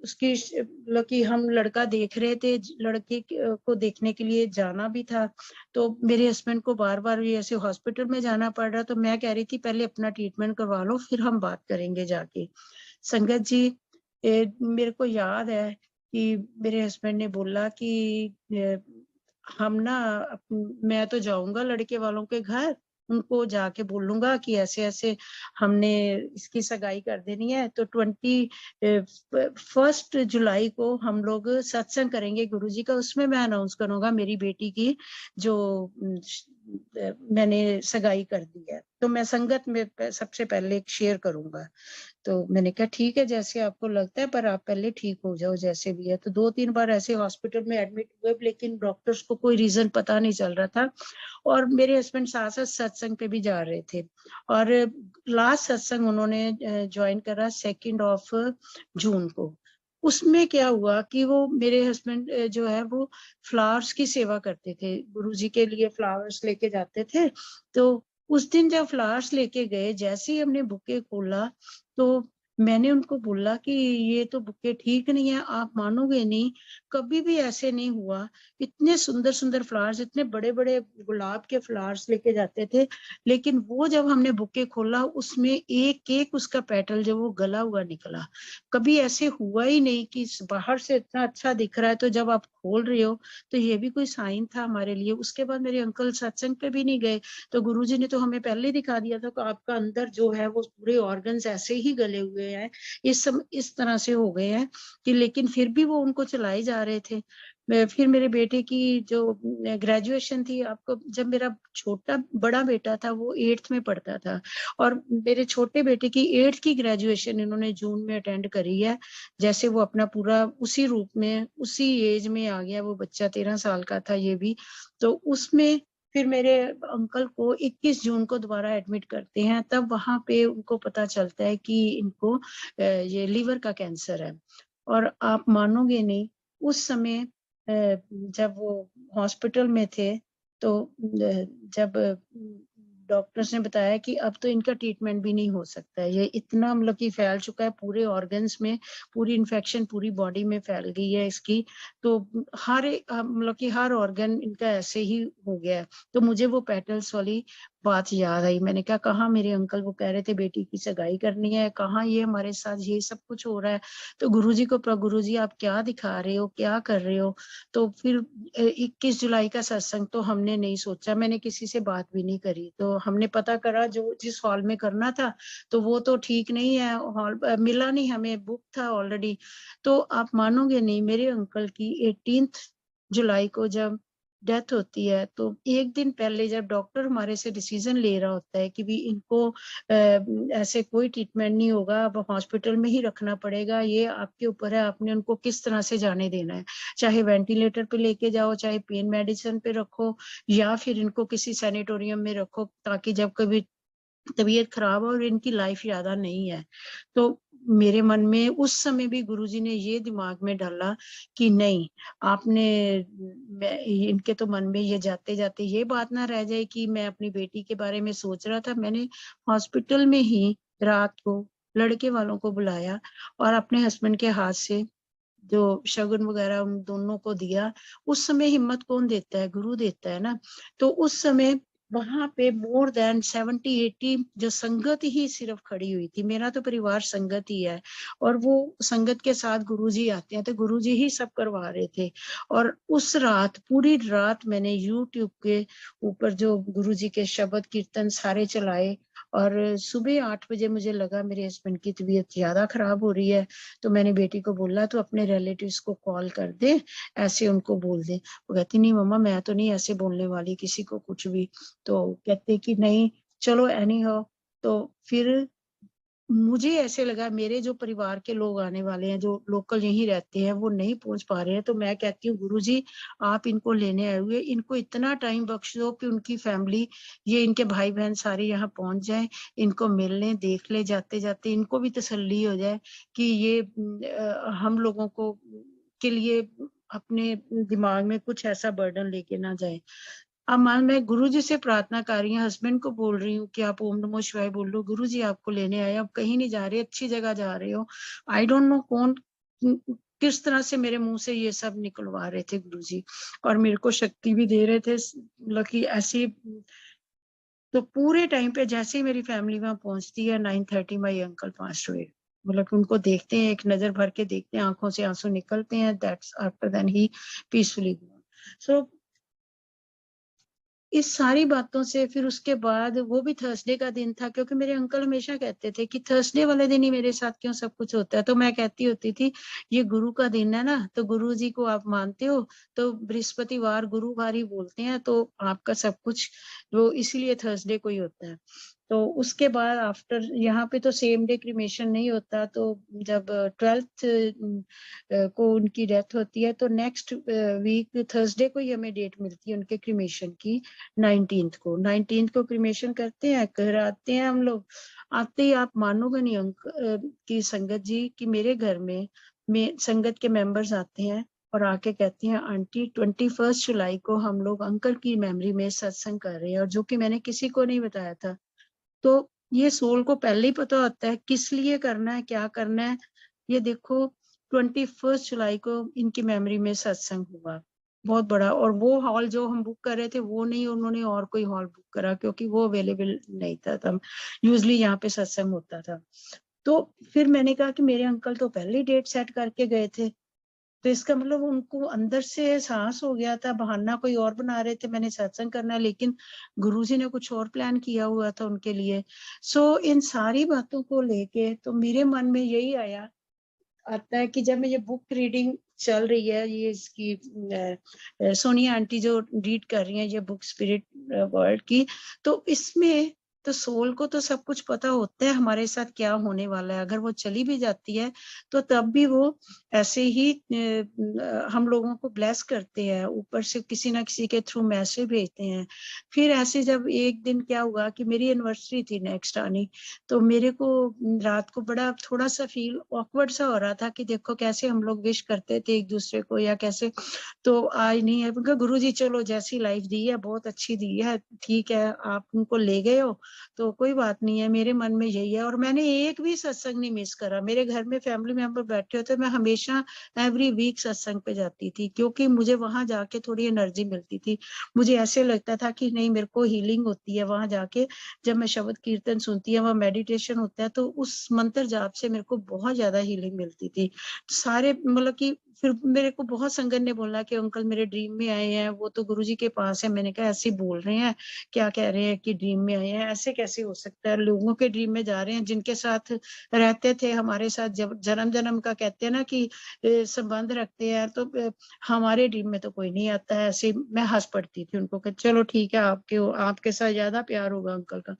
उसकी मतलब कि हम लड़का देख रहे थे, लड़के को देखने के लिए जाना भी था। तो मेरे हस्बैंड को बार बार ये ऐसे हॉस्पिटल में जाना पड़ रहा, तो मैं कह रही थी पहले अपना ट्रीटमेंट करवा लो फिर हम बात करेंगे जाके। संगत जी मेरे को याद है कि मेरे हस्बैंड ने बोला कि हम ना मैं तो जाऊंगा लड़के वालों के घर, उनको जाके बोलूंगा कि ऐसे ऐसे हमने इसकी सगाई कर देनी है। तो 21 जुलाई को हम लोग सत्संग करेंगे गुरुजी का, उसमें मैं अनाउंस करूंगा मेरी बेटी की जो मैंने सगाई कर दी है, तो मैं संगत में सबसे पहले शेयर करूंगा। तो मैंने कहा ठीक है जैसे आपको लगता है, पर आप पहले ठीक हो जाओ जैसे भी है। तो 2-3 बार ऐसे हॉस्पिटल में एडमिट हुए, लेकिन डॉक्टर्स को कोई रीजन पता नहीं चल रहा था। और मेरे हस्बैंड साथ साथ सत्संग पे भी जा रहे थे, और लास्ट सत्संग उन्होंने ज्वाइन करा 2 जून को। उसमें क्या हुआ कि वो मेरे हस्बैंड जो है वो फ्लावर्स की सेवा करते थे, गुरुजी के लिए फ्लावर्स लेके जाते थे। तो उस दिन जब फ्लावर्स लेके गए, जैसे ही हमने बुके खोला तो मैंने उनको बोला कि ये तो बुके ठीक नहीं है, आप मानोगे नहीं, कभी भी ऐसे नहीं हुआ। इतने सुंदर सुंदर फ्लावर्स, इतने बड़े बड़े गुलाब के फ्लावर्स लेके जाते थे, लेकिन वो जब हमने बुके खोला उसमें एक एक उसका पेटल जो वो गला हुआ निकला। कभी ऐसे हुआ ही नहीं कि बाहर से इतना अच्छा दिख रहा है, तो जब आप खोल रहे हो तो ये भी कोई साइन था हमारे लिए। उसके बाद मेरे अंकल सत्संग पे भी नहीं गए, तो गुरुजी ने तो हमें पहले दिखा दिया था कि आपका अंदर जो है वो पूरे ऑर्गन्स ऐसे ही गले हुए हैं, इस तरह से हो गए हैं कि, लेकिन फिर भी वो उनको चलाए जा रहे थे। फिर मेरे बेटे की जो ग्रेजुएशन थी, आपको जब मेरा बड़ा बेटा था वो 8th में पढ़ता था, और मेरे छोटे बेटे की 8th की ग्रेजुएशन इन्होंने जून में अटेंड करी है। जैसे वो अपना पूरा उसी रूप में उसी एज में आ गया, वो बच्चा 13 साल का था ये भी। तो उसमें फिर मेरे अंकल को 21 जून को दोबारा एडमिट करते हैं, तब वहां पे उनको पता चलता है कि इनको ये लीवर का कैंसर है। और आप मानोगे नहीं, उस समय जब वो हॉस्पिटल में थे, तो जब डॉक्टर्स ने बताया कि अब तो इनका ट्रीटमेंट भी नहीं हो सकता है, ये इतना मतलब कि फैल चुका है पूरे ऑर्गन्स में, पूरी इन्फेक्शन पूरी बॉडी में फैल गई है इसकी। तो मतलब कि हर ऑर्गन इनका ऐसे ही हो गया है। तो मुझे वो पेटल्स वाली बात याद आई। मैंने कहा कहाँ मेरे अंकल वो कह रहे थे बेटी की सगाई करनी है, कहाँ ये हमारे साथ ये सब कुछ हो रहा है। तो गुरुजी को, गुरुजी आप क्या दिखा रहे हो, क्या कर रहे हो। तो फिर 21 जुलाई का सत्संग तो हमने नहीं सोचा, मैंने किसी से बात भी नहीं करी। तो हमने पता करा जो जिस हॉल में करना था, तो वो तो ठीक नहीं है, हॉल मिला नहीं हमें, बुक था ऑलरेडी। तो आप मानोगे नहीं, मेरे अंकल की 18 जुलाई को जब डेथ होती है, तो एक दिन पहले जब डॉक्टर हमारे से डिसीजन ले रहा होता है कि भी इनको ऐसे कोई ट्रीटमेंट नहीं होगा, अब हॉस्पिटल में ही रखना पड़ेगा, ये आपके ऊपर है, आपने उनको किस तरह से जाने देना है, चाहे वेंटिलेटर पे लेके जाओ, चाहे पेन मेडिसिन पे रखो, या फिर इनको किसी सैनिटोरियम में रखो, ताकि जब कभी तबीयत खराब हो और इनकी लाइफ ज्यादा नहीं है। तो मेरे मन में उस समय भी गुरुजी ने ये दिमाग में डाला कि नहीं, आपने इनके तो मन में ये जाते जाते ये बात ना रह जाए कि मैं अपनी बेटी के बारे में सोच रहा था। मैंने हॉस्पिटल में ही रात को लड़के वालों को बुलाया और अपने हस्बैंड के हाथ से जो शगुन वगैरह उन दोनों को दिया। उस समय हिम्मत कौन देता है, गुरु देता है ना। तो उस समय वहां पे मोर देन 70-80 जो संगत ही सिर्फ खड़ी हुई थी। मेरा तो परिवार संगत ही है, और वो संगत के साथ गुरुजी आते हैं, तो गुरुजी ही सब करवा रहे थे। और उस रात, पूरी रात मैंने यूट्यूब के ऊपर जो गुरुजी के शब्द कीर्तन सारे चलाए, और सुबह 8 बजे मुझे लगा मेरे हस्बैंड की तबीयत ज्यादा खराब हो रही है। तो मैंने बेटी को बोला तो अपने रिलेटिव्स को कॉल कर दे, ऐसे उनको बोल दे। वो कहती नहीं मम्मा, मैं तो नहीं ऐसे बोलने वाली किसी को कुछ भी। तो कहते कि नहीं चलो एनी हो। तो फिर मुझे ऐसे लगा मेरे जो परिवार के लोग आने वाले हैं, जो लोकल यहीं रहते हैं, वो नहीं पहुंच पा रहे हैं। तो मैं कहती हूँ गुरुजी आप इनको लेने आए हुए, इनको इतना टाइम बख्श दो कि उनकी फैमिली, ये इनके भाई बहन सारे यहाँ पहुंच जाएं, इनको मिल लें, देख ले, जाते जाते इनको भी तसल्ली हो जाए कि ये हम लोगों को के लिए अपने दिमाग में कुछ ऐसा बर्डन लेके ना जाए। अब मैं गुरुजी से प्रार्थना कर रही हूँ, हस्बैंड को बोल रही हूँ कि आप ओम नमो शिवाय बोल लो, गुरुजी आपको लेने आए, आप कहीं नहीं जा रहे, अच्छी जगह जा रहे हो। आई डोंट नो कौन किस तरह से मेरे मुंह से ये सब निकलवा रहे थे गुरुजी, और मेरे को शक्ति भी दे रहे थे, मतलब कि ऐसी। तो पूरे टाइम पे जैसे ही मेरी फैमिली वहां पहुंचती है 9:30 माई अंकल पास हुए। मतलब कि उनको देखते हैं, एक नजर भर के देखते हैं, आंखों से आंसू निकलते हैं, that's after then he peacefully gone. So इस सारी बातों से फिर उसके बाद वो भी थर्सडे का दिन था, क्योंकि मेरे अंकल हमेशा कहते थे कि थर्सडे वाले दिन ही मेरे साथ क्यों सब कुछ होता है। तो मैं कहती होती थी ये गुरु का दिन है ना, तो गुरु जी को आप मानते हो, तो बृहस्पतिवार गुरुवार ही बोलते हैं, तो आपका सब कुछ वो इसीलिए थर्सडे को ही होता है। तो उसके बाद आफ्टर यहाँ पे तो सेम डे क्रिमेशन नहीं होता, तो जब 12th को उनकी डेथ होती है, तो नेक्स्ट वीक थर्सडे को ही हमें डेट मिलती है उनके क्रिमेशन की। 19th को क्रिमेशन करते हैं, घर आते हैं हम लोग। आते ही आप मानोगे नहीं की संगत जी कि मेरे घर में संगत के मेंबर्स आते हैं और आके कहती हैं आंटी 21 जुलाई को हम लोग अंकल की मेमोरी में सत्संग कर रहे हैं, और जो कि मैंने किसी को नहीं बताया था। तो ये सोल को पहले ही पता होता है किस लिए करना है, क्या करना है। ये देखो 21 जुलाई को इनकी मेमोरी में सत्संग हुआ, बहुत बड़ा। और वो हॉल जो हम बुक कर रहे थे वो नहीं, उन्होंने और कोई हॉल बुक करा, क्योंकि वो अवेलेबल नहीं था तब। यूजली यहाँ पे सत्संग होता था। तो फिर मैंने कहा कि मेरे अंकल तो पहले ही डेट सेट करके गए थे, तो इसका मतलब उनको अंदर से एहसास हो गया था। बहाना कोई और बना रहे थे मैंने सत्संग करना है, लेकिन गुरुजी ने कुछ और प्लान किया हुआ था उनके लिए। सो इन सारी बातों को लेके तो मेरे मन में यही आता है कि जब मैं ये बुक रीडिंग चल रही है, ये इसकी सोनिया आंटी जो रीड कर रही है ये बुक स्पिरिट वर्ल्ड की, तो इसमें तो सोल को तो सब कुछ पता होता है हमारे साथ क्या होने वाला है। अगर वो चली भी जाती है तो तब भी वो ऐसे ही हम लोगों को ब्लेस करते हैं, ऊपर से किसी ना किसी के थ्रू मैसेज भेजते हैं। फिर ऐसे जब एक दिन क्या हुआ कि मेरी एनिवर्सरी थी नेक्स्ट आनी, तो मेरे को रात को बड़ा थोड़ा सा फील ऑकवर्ड सा हो रहा था कि देखो कैसे हम लोग विश करते थे एक दूसरे को या कैसे। तो आज नहीं है, क्योंकि गुरु जी चलो जैसी लाइफ दी है बहुत अच्छी दी है, ठीक है आप उनको ले गए हो तो कोई बात नहीं है। मेरे मन में यही है, और मैंने एक भी सत्संग नहीं मिस करा। मेरे घर में फैमिली मेंबर बैठे होते, मैं हमेशा एवरी वीक सत्संग पे जाती थी, क्योंकि मुझे वहां जाके थोड़ी एनर्जी मिलती थी। मुझे ऐसे लगता था कि नहीं मेरे को हीलिंग होती है वहां जाके, जब मैं शब्द कीर्तन सुनती है, वहाँ मेडिटेशन होता है, तो उस मंत्र जाप से मेरे को बहुत ज्यादा हीलिंग मिलती थी। सारे मतलब कि फिर मेरे को बहुत संगत ने बोला कि अंकल मेरे ड्रीम में आए हैं, वो तो गुरुजी के पास है। मैंने कहा ऐसे बोल रहे हैं, क्या कह रहे हैं कि ड्रीम में आए हैं, ऐसे कैसे हो सकता है। लोगों के ड्रीम में जा रहे हैं जिनके साथ रहते थे, हमारे साथ जब जन्म जन्म का कहते हैं ना कि संबंध रखते हैं, तो हमारे ड्रीम में तो कोई नहीं आता है। ऐसे मैं हंस पड़ती थी उनको कि चलो ठीक है आपके साथ ज्यादा प्यार होगा अंकल का।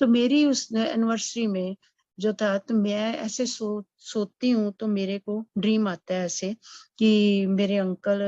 तो मेरी उस एनिवर्सरी में जो था, तो मैं ऐसे सोती हूँ तो मेरे को ड्रीम आता है ऐसे कि मेरे अंकल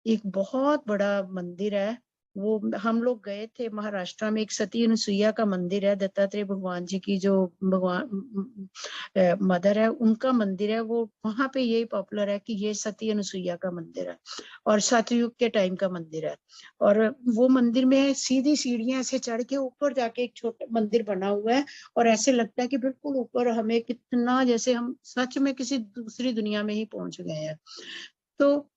एक बहुत बड़ा मंदिर है, वो हम लोग गए थे महाराष्ट्र में, एक सती अनुसुईया का मंदिर है, दत्तात्रेय भगवान जी की जो भगवान मदर है उनका मंदिर है। वो वहां पे यही पॉपुलर है कि ये सती अनुसुईया का मंदिर है और सतयुग के टाइम का मंदिर है। और वो मंदिर में सीधी सीढ़ियां ऐसे चढ़ के ऊपर जाके एक छोटा मंदिर बना हुआ है, और ऐसे लगता है कि बिल्कुल ऊपर हमें कितना जैसे हम सच में किसी दूसरी दुनिया में ही पहुंच गए हैं। तो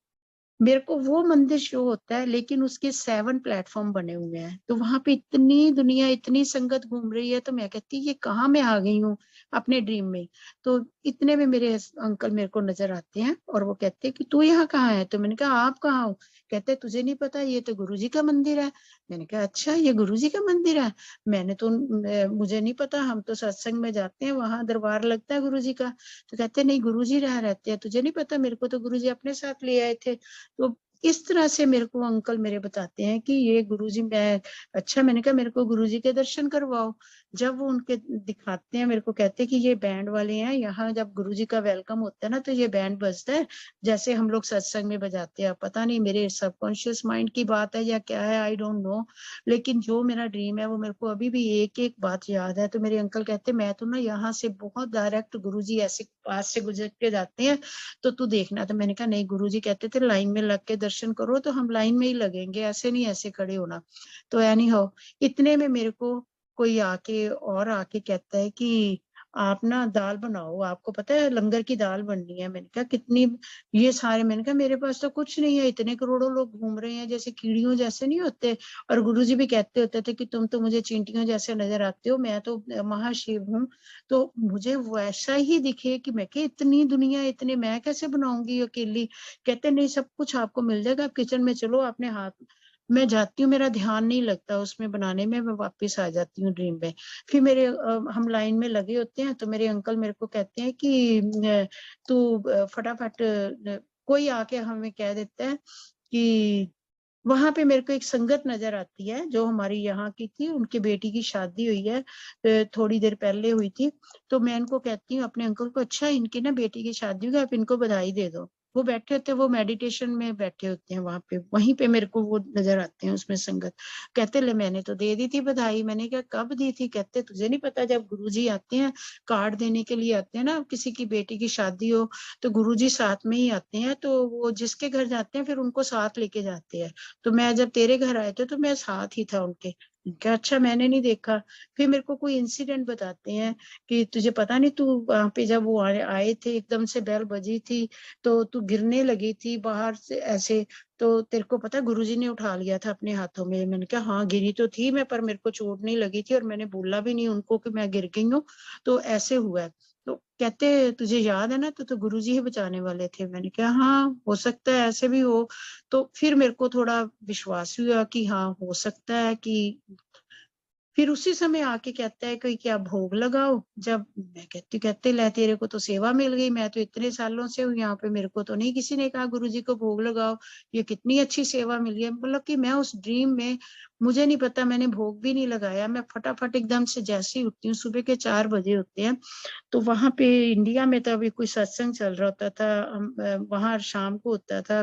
मेरे को वो मंदिर शो होता है, लेकिन उसके 7 प्लेटफॉर्म बने हुए हैं, तो वहां पे इतनी दुनिया इतनी संगत घूम रही है, तो मैं कहती ये कहाँ मैं आ गई हूँ अपने ड्रीम में। तो इतने में मेरे अंकल मेरे को नजर आते हैं और वो कहते हैं कि तू यहाँ कहाँ है। तो मैंने कहा आप कहाँ हो। कहते तुझे नहीं पता ये तो गुरुजी का मंदिर है। मैंने कहा अच्छा ये गुरुजी का मंदिर है, मैंने तो मुझे नहीं पता, हम तो सत्संग में जाते हैं, वहां दरबार लगता है गुरुजी का। तो कहते नहीं गुरुजी रहते हैं, तुझे नहीं पता, मेरे को तो गुरुजी अपने साथ ले आए थे। तो इस तरह से मेरे को अंकल मेरे बताते हैं कि ये गुरुजी मैं अच्छा, मैंने कहा मेरे को गुरुजी के दर्शन करवाओ। जब वो उनके दिखाते हैं, मेरे को कहते हैं कि ये बैंड वाले हैं, यहाँ जब गुरुजी का वेलकम होता है ना तो ये बैंड बजता है जैसे हम लोग सत्संग में बजाते हैं। पता नहीं मेरे सबकॉन्शियस माइंड की बात है या क्या है, आई डोंट नो, लेकिन जो मेरा ड्रीम है वो मेरे को अभी भी एक एक बात याद है। तो मेरे अंकल कहते मैं तो ना यहाँ से बहुत डायरेक्ट गुरुजी ऐसे पास से गुजर के जाते हैं तो तू देखना। तो मैंने कहा नहीं, गुरुजी कहते थे लाइन में लग के दर्शन करो, तो हम लाइन में ही लगेंगे, ऐसे नहीं ऐसे खड़े होना। तो एनी हाउ इतने में मेरे को कोई आके कहता है कि आप ना दाल बनाओ, आपको पता है लंगर की दाल बननी है। मैंने कहा कितनी, ये सारे, मैंने कहा मेरे पास तो कुछ नहीं है, इतने करोड़ों लोग घूम रहे हैं जैसे कीड़ियों जैसे नहीं होते। और गुरुजी भी कहते होते थे कि तुम तो मुझे चींटियों जैसे नजर आते हो, मैं तो महाशिव हूँ। तो मुझे वैसा ही दिखे कि मैं कि इतनी दुनिया, इतने मैं कैसे बनाऊंगी अकेली। कहते नहीं सब कुछ आपको मिल जाएगा, आप किचन में चलो अपने हाथ। मैं जाती हूँ, मेरा ध्यान नहीं लगता उसमें बनाने में, मैं वापस आ जाती हूँ ड्रीम में। फिर मेरे हम लाइन में लगे होते हैं, तो मेरे अंकल मेरे को कहते हैं कि तू फटाफट कोई आके हमें कह देता है कि वहां पे मेरे को एक संगत नजर आती है जो हमारी यहाँ की थी, उनकी बेटी की शादी हुई है थोड़ी देर पहले हुई थी। तो मैं इनको कहती हूँ अपने अंकल को, अच्छा इनकी ना बेटी की शादी हुई है, आप इनको बधाई दे दो। वो बैठे होते हैं, वो मेडिटेशन में बैठे होते हैं वहां पे, वहीं पे मेरे को वो नजर आते हैं उसमें संगत। कहते ले मैंने तो दे दी थी बधाई। मैंने कहा कब दी थी? कहते तुझे नहीं पता, जब गुरुजी आते हैं कार्ड देने के लिए आते हैं ना, किसी की बेटी की शादी हो तो गुरुजी साथ में ही आते हैं, तो वो जिसके घर जाते हैं फिर उनको साथ लेके जाते हैं। तो मैं जब तेरे घर आए थे तो मैं साथ ही था उनके। क्या अच्छा मैंने नहीं देखा। फिर मेरे को कोई इंसिडेंट बताते हैं कि तुझे पता नहीं, तू वहां पे जब वो आए थे एकदम से बेल बजी थी तो तू गिरने लगी थी बाहर से ऐसे, तो तेरे को पता गुरुजी ने उठा लिया था अपने हाथों में। मैंने कहा हाँ गिरी तो थी मैं, पर मेरे को चोट नहीं लगी थी और मैंने बोला भी नहीं उनको कि मैं गिर गई हूँ, तो ऐसे हुआ है। तो कहते तुझे याद है ना, तो गुरुजी ही बचाने वाले थे। मैंने कहा हाँ हो सकता है ऐसे भी हो। तो फिर मेरे को थोड़ा विश्वास हुआ कि हाँ हो सकता है कि, फिर उसी समय आके कहता है कि क्या भोग लगाओ। जब मैं कहते ले तेरे को तो सेवा मिल गई, मैं तो इतने सालों से हूँ यहाँ पे, मेरे को तो नहीं किसी ने कहा गुरुजी को भोग लगाओ, ये कितनी अच्छी सेवा मिली है। मतलब कि मैं उस ड्रीम में, मुझे नहीं पता, मैंने भोग भी नहीं लगाया, मैं फटाफट एकदम से जैसे ही उठती हूँ, सुबह के 4 बजे होते हैं, तो वहां पे इंडिया में तो अभी कोई सत्संग चल रहा होता था, वहां शाम को होता था।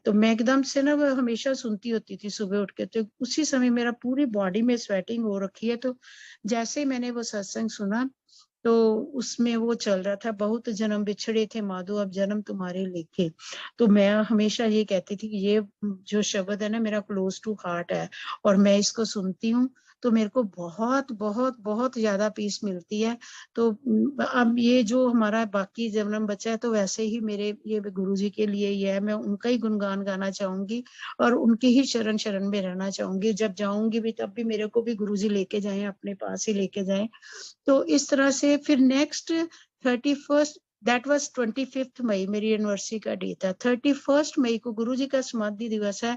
तो मैं एकदम से ना वो हमेशा सुनती होती थी सुबह उठ के, तो उसी समय मेरा पूरी बॉडी में स्वेटिंग हो रखी है। तो जैसे ही मैंने वो सत्संग सुना तो उसमें वो चल रहा था, बहुत जन्म बिछड़े थे माधो अब जन्म तुम्हारे लेके। तो मैं हमेशा ये कहती थी कि ये जो शब्द है ना मेरा क्लोज टू हार्ट है, और मैं इसको सुनती हूँ तो मेरे को बहुत बहुत बहुत ज्यादा पीस मिलती है। तो अब ये जो हमारा बाकी जन्म बचा है, तो वैसे ही मेरे ये गुरुजी के लिए ही है, मैं उनका ही गुणगान गाना चाहूंगी और उनकी ही शरण शरण में रहना चाहूंगी। जब जाऊंगी भी तब भी मेरे को भी गुरुजी लेके जाएं, अपने पास ही लेके जाएं। तो इस तरह से फिर नेक्स्ट 31st, दैट वाज 25 मई मेरी एनिवर्सरी का डे था। 31 मई को गुरुजी का समाधि दिवस है,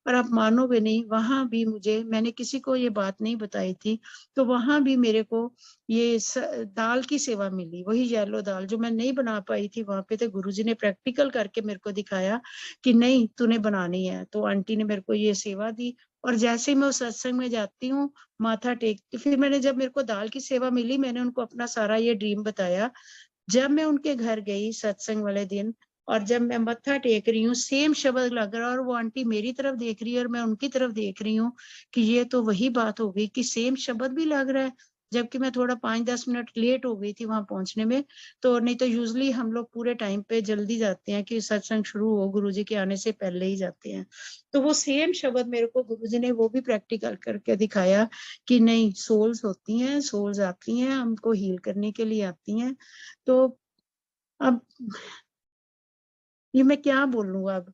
और आप मानोगे नहीं, वहां भी मुझे, मैंने किसी को ये बात नहीं बताई थी, तो वहां भी मेरे को ये दाल की सेवा मिली, वही येलो दाल जो मैं नहीं बना पाई थी वहां पे, तो गुरुजी ने प्रैक्टिकल करके मेरे को दिखाया कि नहीं तूने बनानी है। तो आंटी ने मेरे को ये सेवा दी, और जैसे ही मैं उस सत्संग में जाती हूँ माथा टेकती, फिर मैंने जब मेरे को दाल की सेवा मिली, मैंने उनको अपना सारा ये ड्रीम बताया। जब मैं उनके घर गई सत्संग वाले दिन, और जब मैं मत्था टेक रही हूँ, सेम शब्द लग रहा है, और वो आंटी मेरी तरफ देख रही है और मैं उनकी तरफ देख रही हूँ, कि ये तो वही बात हो गई कि सेम शब्द भी लग रहा है। जबकि मैं थोड़ा 5-10 मिनट लेट हो गई थी वहां पहुंचने में, तो नहीं तो यूजली हम लोग पूरे टाइम पे जल्दी जाते हैं कि सत्संग शुरू हो, गुरुजी के आने से पहले ही जाते हैं। तो वो सेम शब्द मेरे को गुरुजी ने वो भी प्रैक्टिकल करके दिखाया कि नहीं, सोल्स होती हैं, सोल्स आती हैं हमको हील करने के लिए आती हैं। तो अब ये मैं क्या बोलूं अब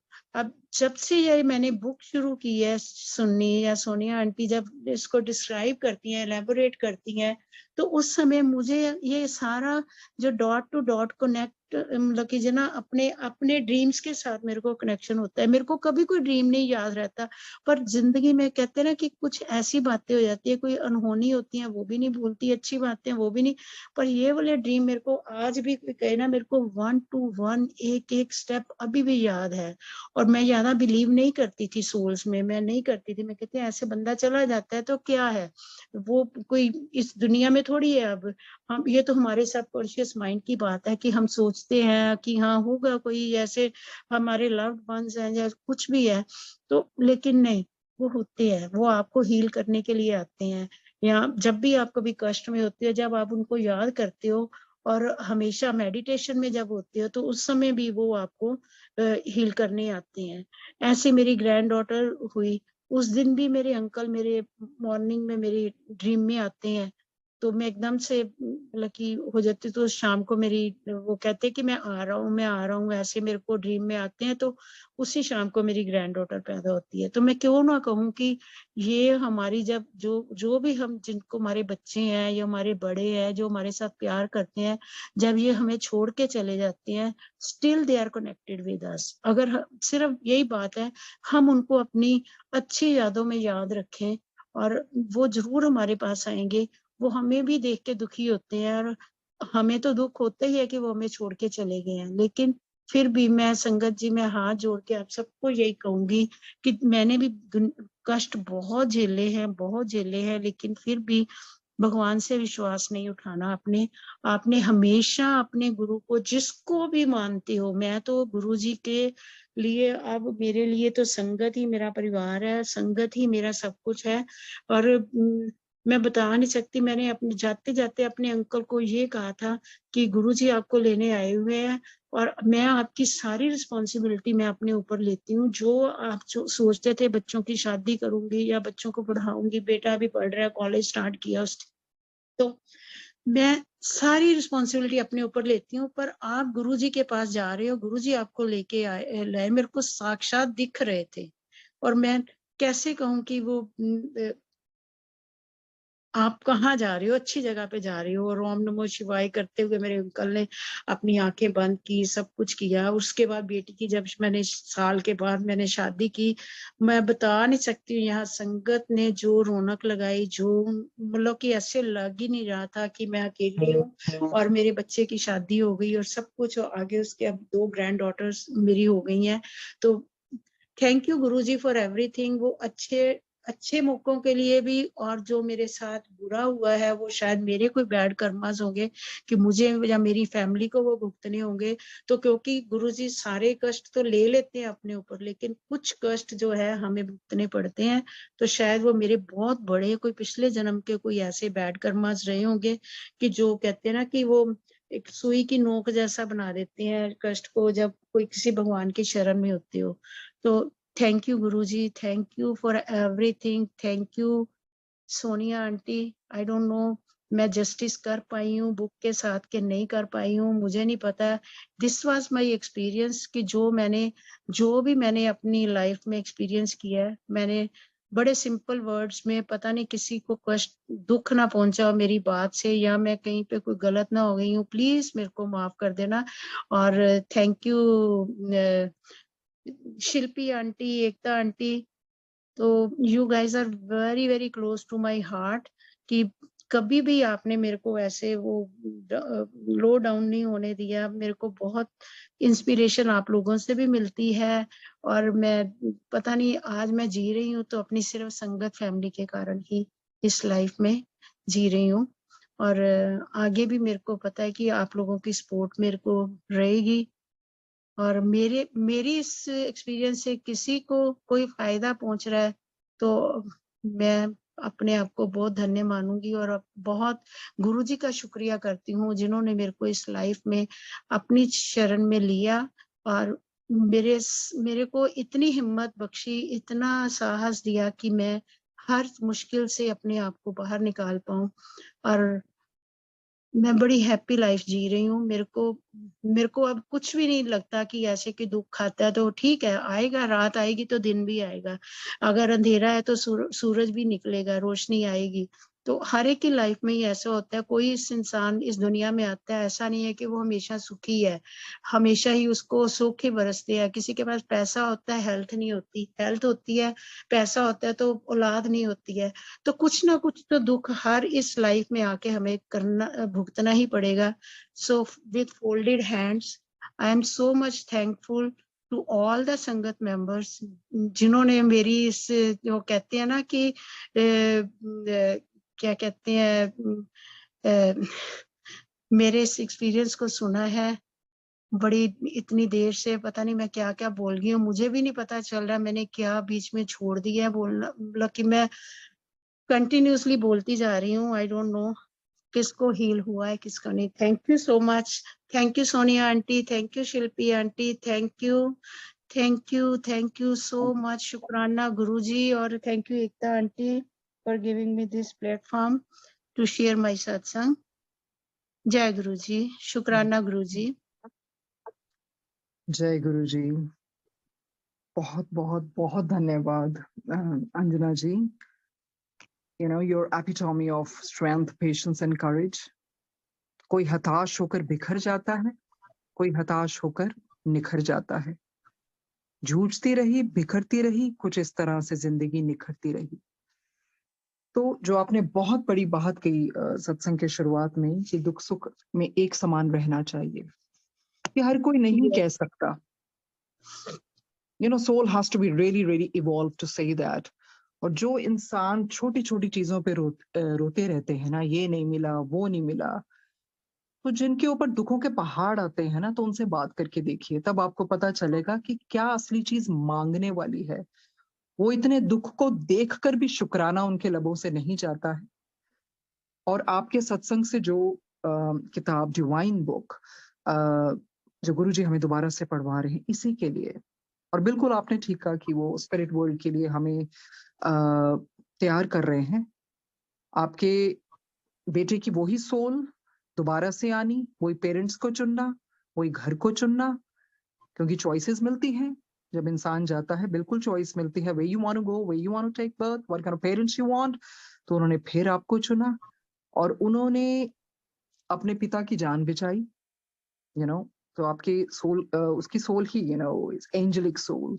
जब से ये मैंने बुक शुरू की है सुननी, या सोनिया आंटी जब इसको डिस्क्राइब करती हैं, एलेबोरेट करती हैं, तो उस समय मुझे ये सारा जो डॉट टू डॉट कनेक्ट, मतलब कि जना अपने अपने ड्रीम्स के साथ मेरे को कनेक्शन होता है। मेरे को कभी कोई ड्रीम नहीं याद रहता, पर जिंदगी में कहते हैं ना कि कुछ ऐसी बातें हो जाती है, कोई अनहोनी होती है वो भी नहीं भूलती, अच्छी बातें वो भी नहीं। पर ये वाले ड्रीम मेरे को आज भी कोई कहे ना, मेरे को 1 to 1 एक एक स्टेप अभी भी याद है। और मैं ज्यादा बिलीव नहीं करती थी सोल्स में, मैं नहीं करती थी, मैं कहती ऐसे बंदा चला जाता है तो क्या है, वो कोई इस दुनिया में थोड़ी है अब। हम, ये तो हमारे सबकॉन्शियस माइंड की बात है कि हम सोचते हैं कि हाँ होगा कोई ऐसे, हमारे लव्ड वंस हैं या कुछ भी है। तो लेकिन नहीं, वो होते हैं, वो आपको हील करने के लिए आते हैं। या जब भी आप कभी कष्ट में होते हो, जब आप उनको याद करते हो, और हमेशा मेडिटेशन में जब होते हो, तो उस समय भी वो आपको हील करने आते हैं। ऐसे मेरी ग्रैंड डॉटर हुई, उस दिन भी मेरे अंकल मेरे मॉर्निंग में मेरी ड्रीम में आते हैं, तो मैं एकदम से मतलब कि हो जाती, तो शाम को मेरी वो कहते कि मैं आ रहा हूँ, मैं आ रहा हूँ, ऐसे मेरे को ड्रीम में आते हैं, तो उसी शाम को मेरी ग्रैंड डॉटर पैदा होती है। तो मैं क्यों ना कहूँ कि ये हमारी जब जो भी हम जिनको हमारे बच्चे हैं या हमारे बड़े हैं जो हमारे साथ प्यार करते हैं, जब ये हमें छोड़ के चले जाते हैं, still they are connected with us. अगर सिर्फ यही बात है, हम उनको अपनी अच्छी यादों में याद रखें और वो जरूर हमारे पास आएंगे। वो हमें भी देख के दुखी होते हैं और हमें तो दुख होता ही है कि वो हमें छोड़ के चले गए हैं, लेकिन फिर भी मैं संगत जी में हाथ जोड़ के आप सबको यही कहूंगी कि मैंने भी कष्ट बहुत झेले हैं, बहुत झेले हैं, लेकिन फिर भी भगवान से विश्वास नहीं उठाना। आपने हमेशा अपने गुरु को, जिसको भी मानते हो, मैं तो गुरु जी के लिए, अब मेरे लिए तो संगत ही मेरा परिवार है, संगत ही मेरा सब कुछ है। और मैं बता नहीं सकती, मैंने अपने जाते जाते अपने अंकल को ये कहा था कि गुरुजी आपको लेने आए हुए हैं और मैं आपकी सारी रिस्पॉन्सिबिलिटी मैं अपने ऊपर लेती हूँ। जो आप जो सोचते थे बच्चों की शादी करूंगी या बच्चों को पढ़ाऊंगी, बेटा अभी पढ़ रहा है, कॉलेज स्टार्ट किया उसने, तो मैं सारी रिस्पॉन्सिबिलिटी अपने ऊपर लेती हूँ। पर आप गुरुजी के पास जा रहे हो, गुरुजी आपको लेके लाए, मेरे को साक्षात दिख रहे थे। और मैं कैसे कहूँ कि वो आप कहाँ जा रहे हो, अच्छी जगह पे जा रहे हो। और ओम नमो शिवाय करते हुए मेरे अंकल ने अपनी आंखें बंद की, सब कुछ किया। उसके बाद बेटी की जब मैंने साल के बाद मैंने शादी की, मैं बता नहीं सकती हूँ, यहाँ संगत ने जो रौनक लगाई, जो मतलब कि ऐसे लग ही नहीं रहा था कि मैं अकेली हूँ। और मेरे बच्चे की शादी हो गई और सब कुछ आगे, उसके अब 2 ग्रैंड डॉटर्स मेरी हो गई हैं। तो thank you Guruji for everything. वो अच्छे मौकों के लिए भी, और जो मेरे साथ बुरा हुआ है वो शायद मेरे कोई बैड कर्मास होंगे कि मुझे या मेरी फैमिली को वो भुगतने होंगे। तो क्योंकि गुरुजी सारे कष्ट तो ले लेते हैं अपने ऊपर, लेकिन कुछ कष्ट जो है हमें भुगतने पड़ते हैं। तो शायद वो मेरे बहुत बड़े कोई पिछले जन्म के कोई ऐसे बैड कर्मास रहे होंगे कि जो कहते हैं ना कि वो एक सुई की नोक जैसा बना देते हैं कष्ट को, जब कोई किसी भगवान की शरण में होते हो। तो thank you Guruji, thank you for everything, thank you Sonia aunty. I don't know मैं जस्टिस कर पाई हूँ बुक के साथ के नहीं कर पाई हूँ, मुझे नहीं पता। दिस वाज माय एक्सपीरियंस कि जो भी मैंने अपनी लाइफ में एक्सपीरियंस किया है, मैंने बड़े सिंपल वर्ड्स में, पता नहीं किसी को कष्ट दुख ना पहुंचा मेरी बात से, या मैं कहीं पे कोई गलत ना हो गई हूँ, प्लीज मेरे को माफ कर देना। और thank you Shilpi aunty, Ekta aunty. तो you guys are very very close to my heart कि कभी भी आपने मेरे को ऐसे वो लो डाउन नहीं होने दिया। मेरे को बहुत इंस्पिरेशन आप लोगों से भी मिलती है। और मैं पता नहीं आज मैं जी रही हूँ तो अपनी सिर्फ संगत फैमिली के कारण ही इस लाइफ में जी रही हूँ। और आगे भी मेरे को पता है कि आप लोगों की सपोर्ट मेरे को रहेगी। और मेरी इस एक्सपीरियंस से किसी को कोई फायदा पहुंच रहा है तो मैं अपने आप को बहुत धन्य मानूंगी और बहुत गुरुजी का शुक्रिया करती हूँ जिन्होंने मेरे को इस लाइफ में अपनी शरण में लिया और मेरे को इतनी हिम्मत बख्शी, इतना साहस दिया कि मैं हर मुश्किल से अपने आप को बाहर निकाल पाऊं। और मैं बड़ी हैप्पी लाइफ जी रही हूँ। मेरे को अब कुछ भी नहीं लगता कि ऐसे कि दुख आता है तो ठीक है, आएगा, रात आएगी तो दिन भी आएगा। अगर अंधेरा है तो सूरज भी निकलेगा, रोशनी आएगी। तो हर एक की लाइफ में ही ऐसा होता है। कोई इस इंसान इस दुनिया में आता है, ऐसा नहीं है कि वो हमेशा सुखी है, हमेशा ही उसको सुख ही बरसते हैं। किसी के पास पैसा होता है, हेल्थ नहीं होती, हेल्थ होती है, पैसा होता है तो औलाद नहीं होती है। तो कुछ ना कुछ तो दुख हर इस लाइफ में आके हमें भुगतना ही पड़ेगा। So with folded hands I am so much thankful to all the sangat members जिन्होंने मेरी इस, जो कहते हैं ना कि क्या कहते हैं, मेरे इस एक्सपीरियंस को सुना है। बड़ी इतनी देर से पता नहीं मैं क्या क्या बोल गई हूँ, मुझे भी नहीं पता चल रहा मैंने क्या बीच में छोड़ दिया है बोलना, मतलब कि मैं कंटिन्यूअसली बोलती जा रही हूँ। आई डोंट नो किसको हील हुआ है किसको नहीं। Thank you so much, thank you Sonia aunty, thank you Shilpi aunty, thank you so much, शुक्राना गुरुजी, और thank you Ekta aunty for giving me this platform. to share my satsang. Jai Guru Ji, Shukrana Guru Ji. जय गुरु जी। बहुत बहुत बहुत धन्यवाद अंजना जी। You know, your epitome of strength, patience and courage. कोई हताश होकर बिखर जाता है, कोई हताश होकर निखर जाता है। जूझती रही, बिखरती रही, कुछ इस तरह से जिंदगी निखरती रही। तो जो आपने बहुत बड़ी बात कही सत्संग के शुरुआत में कि दुख सुख में एक समान रहना चाहिए, ये हर कोई नहीं कह सकता। You know, soul has to be really really evolved to say that. और जो इंसान छोटी छोटी चीजों पे रोते रहते हैं ना, ये नहीं मिला, वो नहीं मिला, तो जिनके ऊपर दुखों के पहाड़ आते हैं ना, तो उनसे बात करके देखिए, तब आपको पता चलेगा कि क्या असली चीज मांगने वाली है। वो इतने दुख को देखकर भी शुक्राना उनके लबों से नहीं जाता है। और आपके सत्संग से जो किताब डिवाइन बुक जो गुरुजी हमें दोबारा से पढ़वा रहे हैं, इसी के लिए। और बिल्कुल आपने ठीक कहा कि वो स्पिरिट वर्ल्ड के लिए हमें तैयार कर रहे हैं। आपके बेटे की वही सोल दोबारा से आनी, वही पेरेंट्स को चुनना, वही घर को चुनना, क्योंकि चॉइसेस मिलती हैं जब इंसान जाता है, बिल्कुल चॉइस मिलती है, where you want to go, where you want to take birth, what kind of parents you want। तो उन्होंने फिर आपको चुना और उन्होंने अपने पिता की जान बचाई, you know। तो आपकी सोल, उसकी सोल ही, you know, एंजेलिक सोल।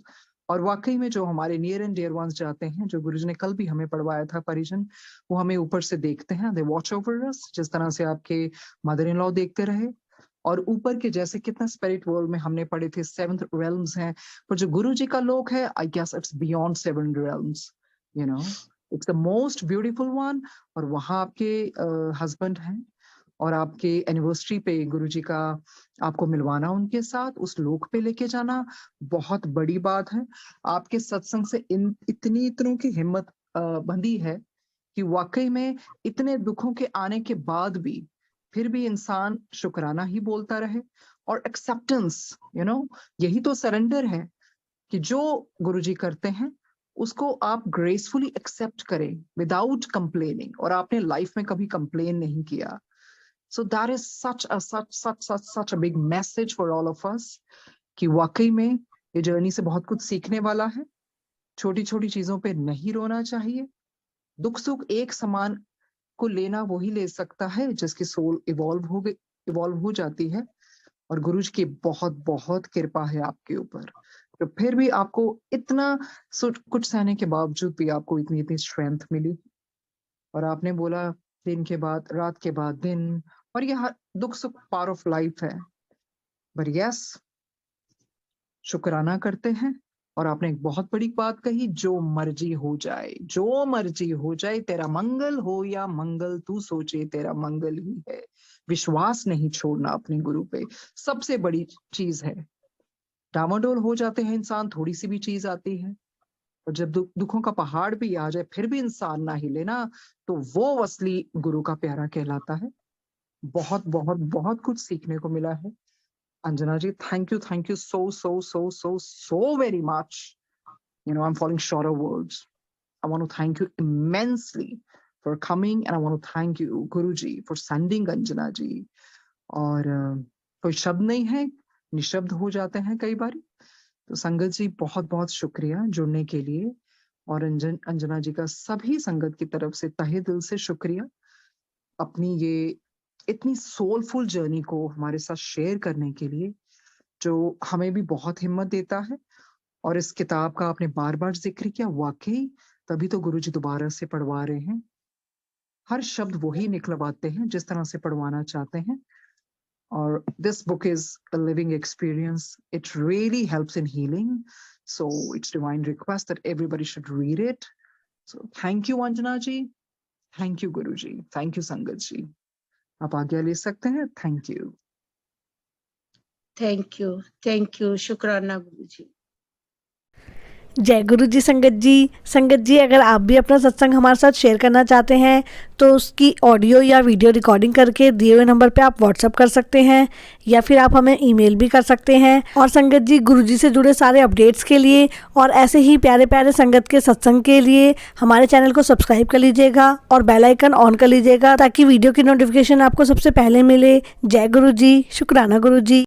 और वाकई में जो हमारे नियर एंड डियर वंस जाते हैं, जो गुरुजी ने कल भी हमें पढ़वाया था परिजन, वो हमें ऊपर से देखते हैं, दे वॉच ओवर अस, जिस तरह से आपके मदर इन लॉ देखते रहे। और ऊपर के जैसे कितना स्पिरिट वर्ल्ड में हमने पढ़े थे 7th realms हैं, पर जो गुरुजी का लोक है, I guess it's beyond 7 realms, you know, it's the most beautiful one. और वहां आपके हस्बैंड हैं और आपके एनिवर्सरी पे गुरुजी का आपको मिलवाना, उनके साथ उस लोक पे लेके जाना, बहुत बड़ी बात है। आपके सत्संग से इतनों की हिम्मत बंधी है कि वाकई में इतने दुखों के आने के बाद भी फिर भी इंसान शुक्राना ही बोलता रहे। और एक्सेप्टेंस, यू नो, यही तो सरेंडर है कि जो गुरुजी करते हैं उसको आप ग्रेसफुली एक्सेप्ट करें विदाउट कंप्लेनिंग। और आपने लाइफ में कभी कंप्लेन नहीं किया। So that is such a big message for all of us कि वाकई में ये जर्नी से बहुत कुछ सीखने वाला है। छोटी छोटी चीजों पे नहीं रोना चाहिए। दुख सुख एक समान को लेना वही ले सकता है जिसकी सोल इवॉल्व हो जाती है। और गुरुजी की बहुत बहुत कृपा है आपके ऊपर, तो फिर भी आपको इतना कुछ सहने के बावजूद भी आपको इतनी स्ट्रेंथ मिली। और आपने बोला दिन के बाद रात के बाद दिन, और यह दुख सुख पार्ट ऑफ लाइफ है। पर यस, शुक्राना करते हैं। और आपने एक बहुत बड़ी बात कही, जो मर्जी हो जाए, जो मर्जी हो जाए, तेरा मंगल हो या मंगल तू सोचे, तेरा मंगल ही है। विश्वास नहीं छोड़ना अपने गुरु पे, सबसे बड़ी चीज है। डामाडोल हो जाते हैं इंसान, थोड़ी सी भी चीज आती है, और जब दुखों का पहाड़ भी आ जाए फिर भी इंसान ना हिले ना, तो वो असली गुरु का प्यारा कहलाता है। बहुत बहुत बहुत कुछ सीखने को मिला है। अंजना जी, thank you so very much. You know, I'm falling short of words. I want to thank you immensely for coming, and I want to thank you Guruji for sending Anjana ji. और कोई शब्द नहीं है, निशब्द हो जाते हैं कई बार। तो संगत जी बहुत बहुत शुक्रिया जुड़ने के लिए, और अंजना जी का सभी संगत की तरफ से तहे दिल से शुक्रिया अपनी ये इतनी सोलफुल जर्नी को हमारे साथ शेयर करने के लिए, जो हमें भी बहुत हिम्मत देता है। और इस किताब का आपने बार बार जिक्र किया, वाकई तभी तो गुरुजी दोबारा से पढ़वा रहे हैं। हर शब्द वही निकलवाते हैं जिस तरह से पढ़वाना चाहते हैं। और this book is a living experience. It really helps in healing. So it's divine request that everybody should read it. So thank you Anjana ji. Thank you Guru ji. Thank you Sangat ji. आप आज्ञा ले सकते हैं। Thank you. Thank you, Shukrana Guru Ji. जय गुरु जी संगत जी अगर आप भी अपना सत्संग हमारे साथ शेयर करना चाहते हैं तो उसकी ऑडियो या वीडियो रिकॉर्डिंग करके दिए हुए नंबर पे आप व्हाट्सअप कर सकते हैं या फिर आप हमें ईमेल भी कर सकते हैं। और संगत जी गुरु जी से जुड़े सारे अपडेट्स के लिए और ऐसे ही प्यारे प्यारे संगत के सत्संग के लिए हमारे चैनल को सब्सक्राइब कर लीजिएगा और बेल आइकन ऑन कर लीजिएगा ताकि वीडियो की नोटिफिकेशन आपको सबसे पहले मिले। जय गुरु जी, शुक्राना गुरु जी।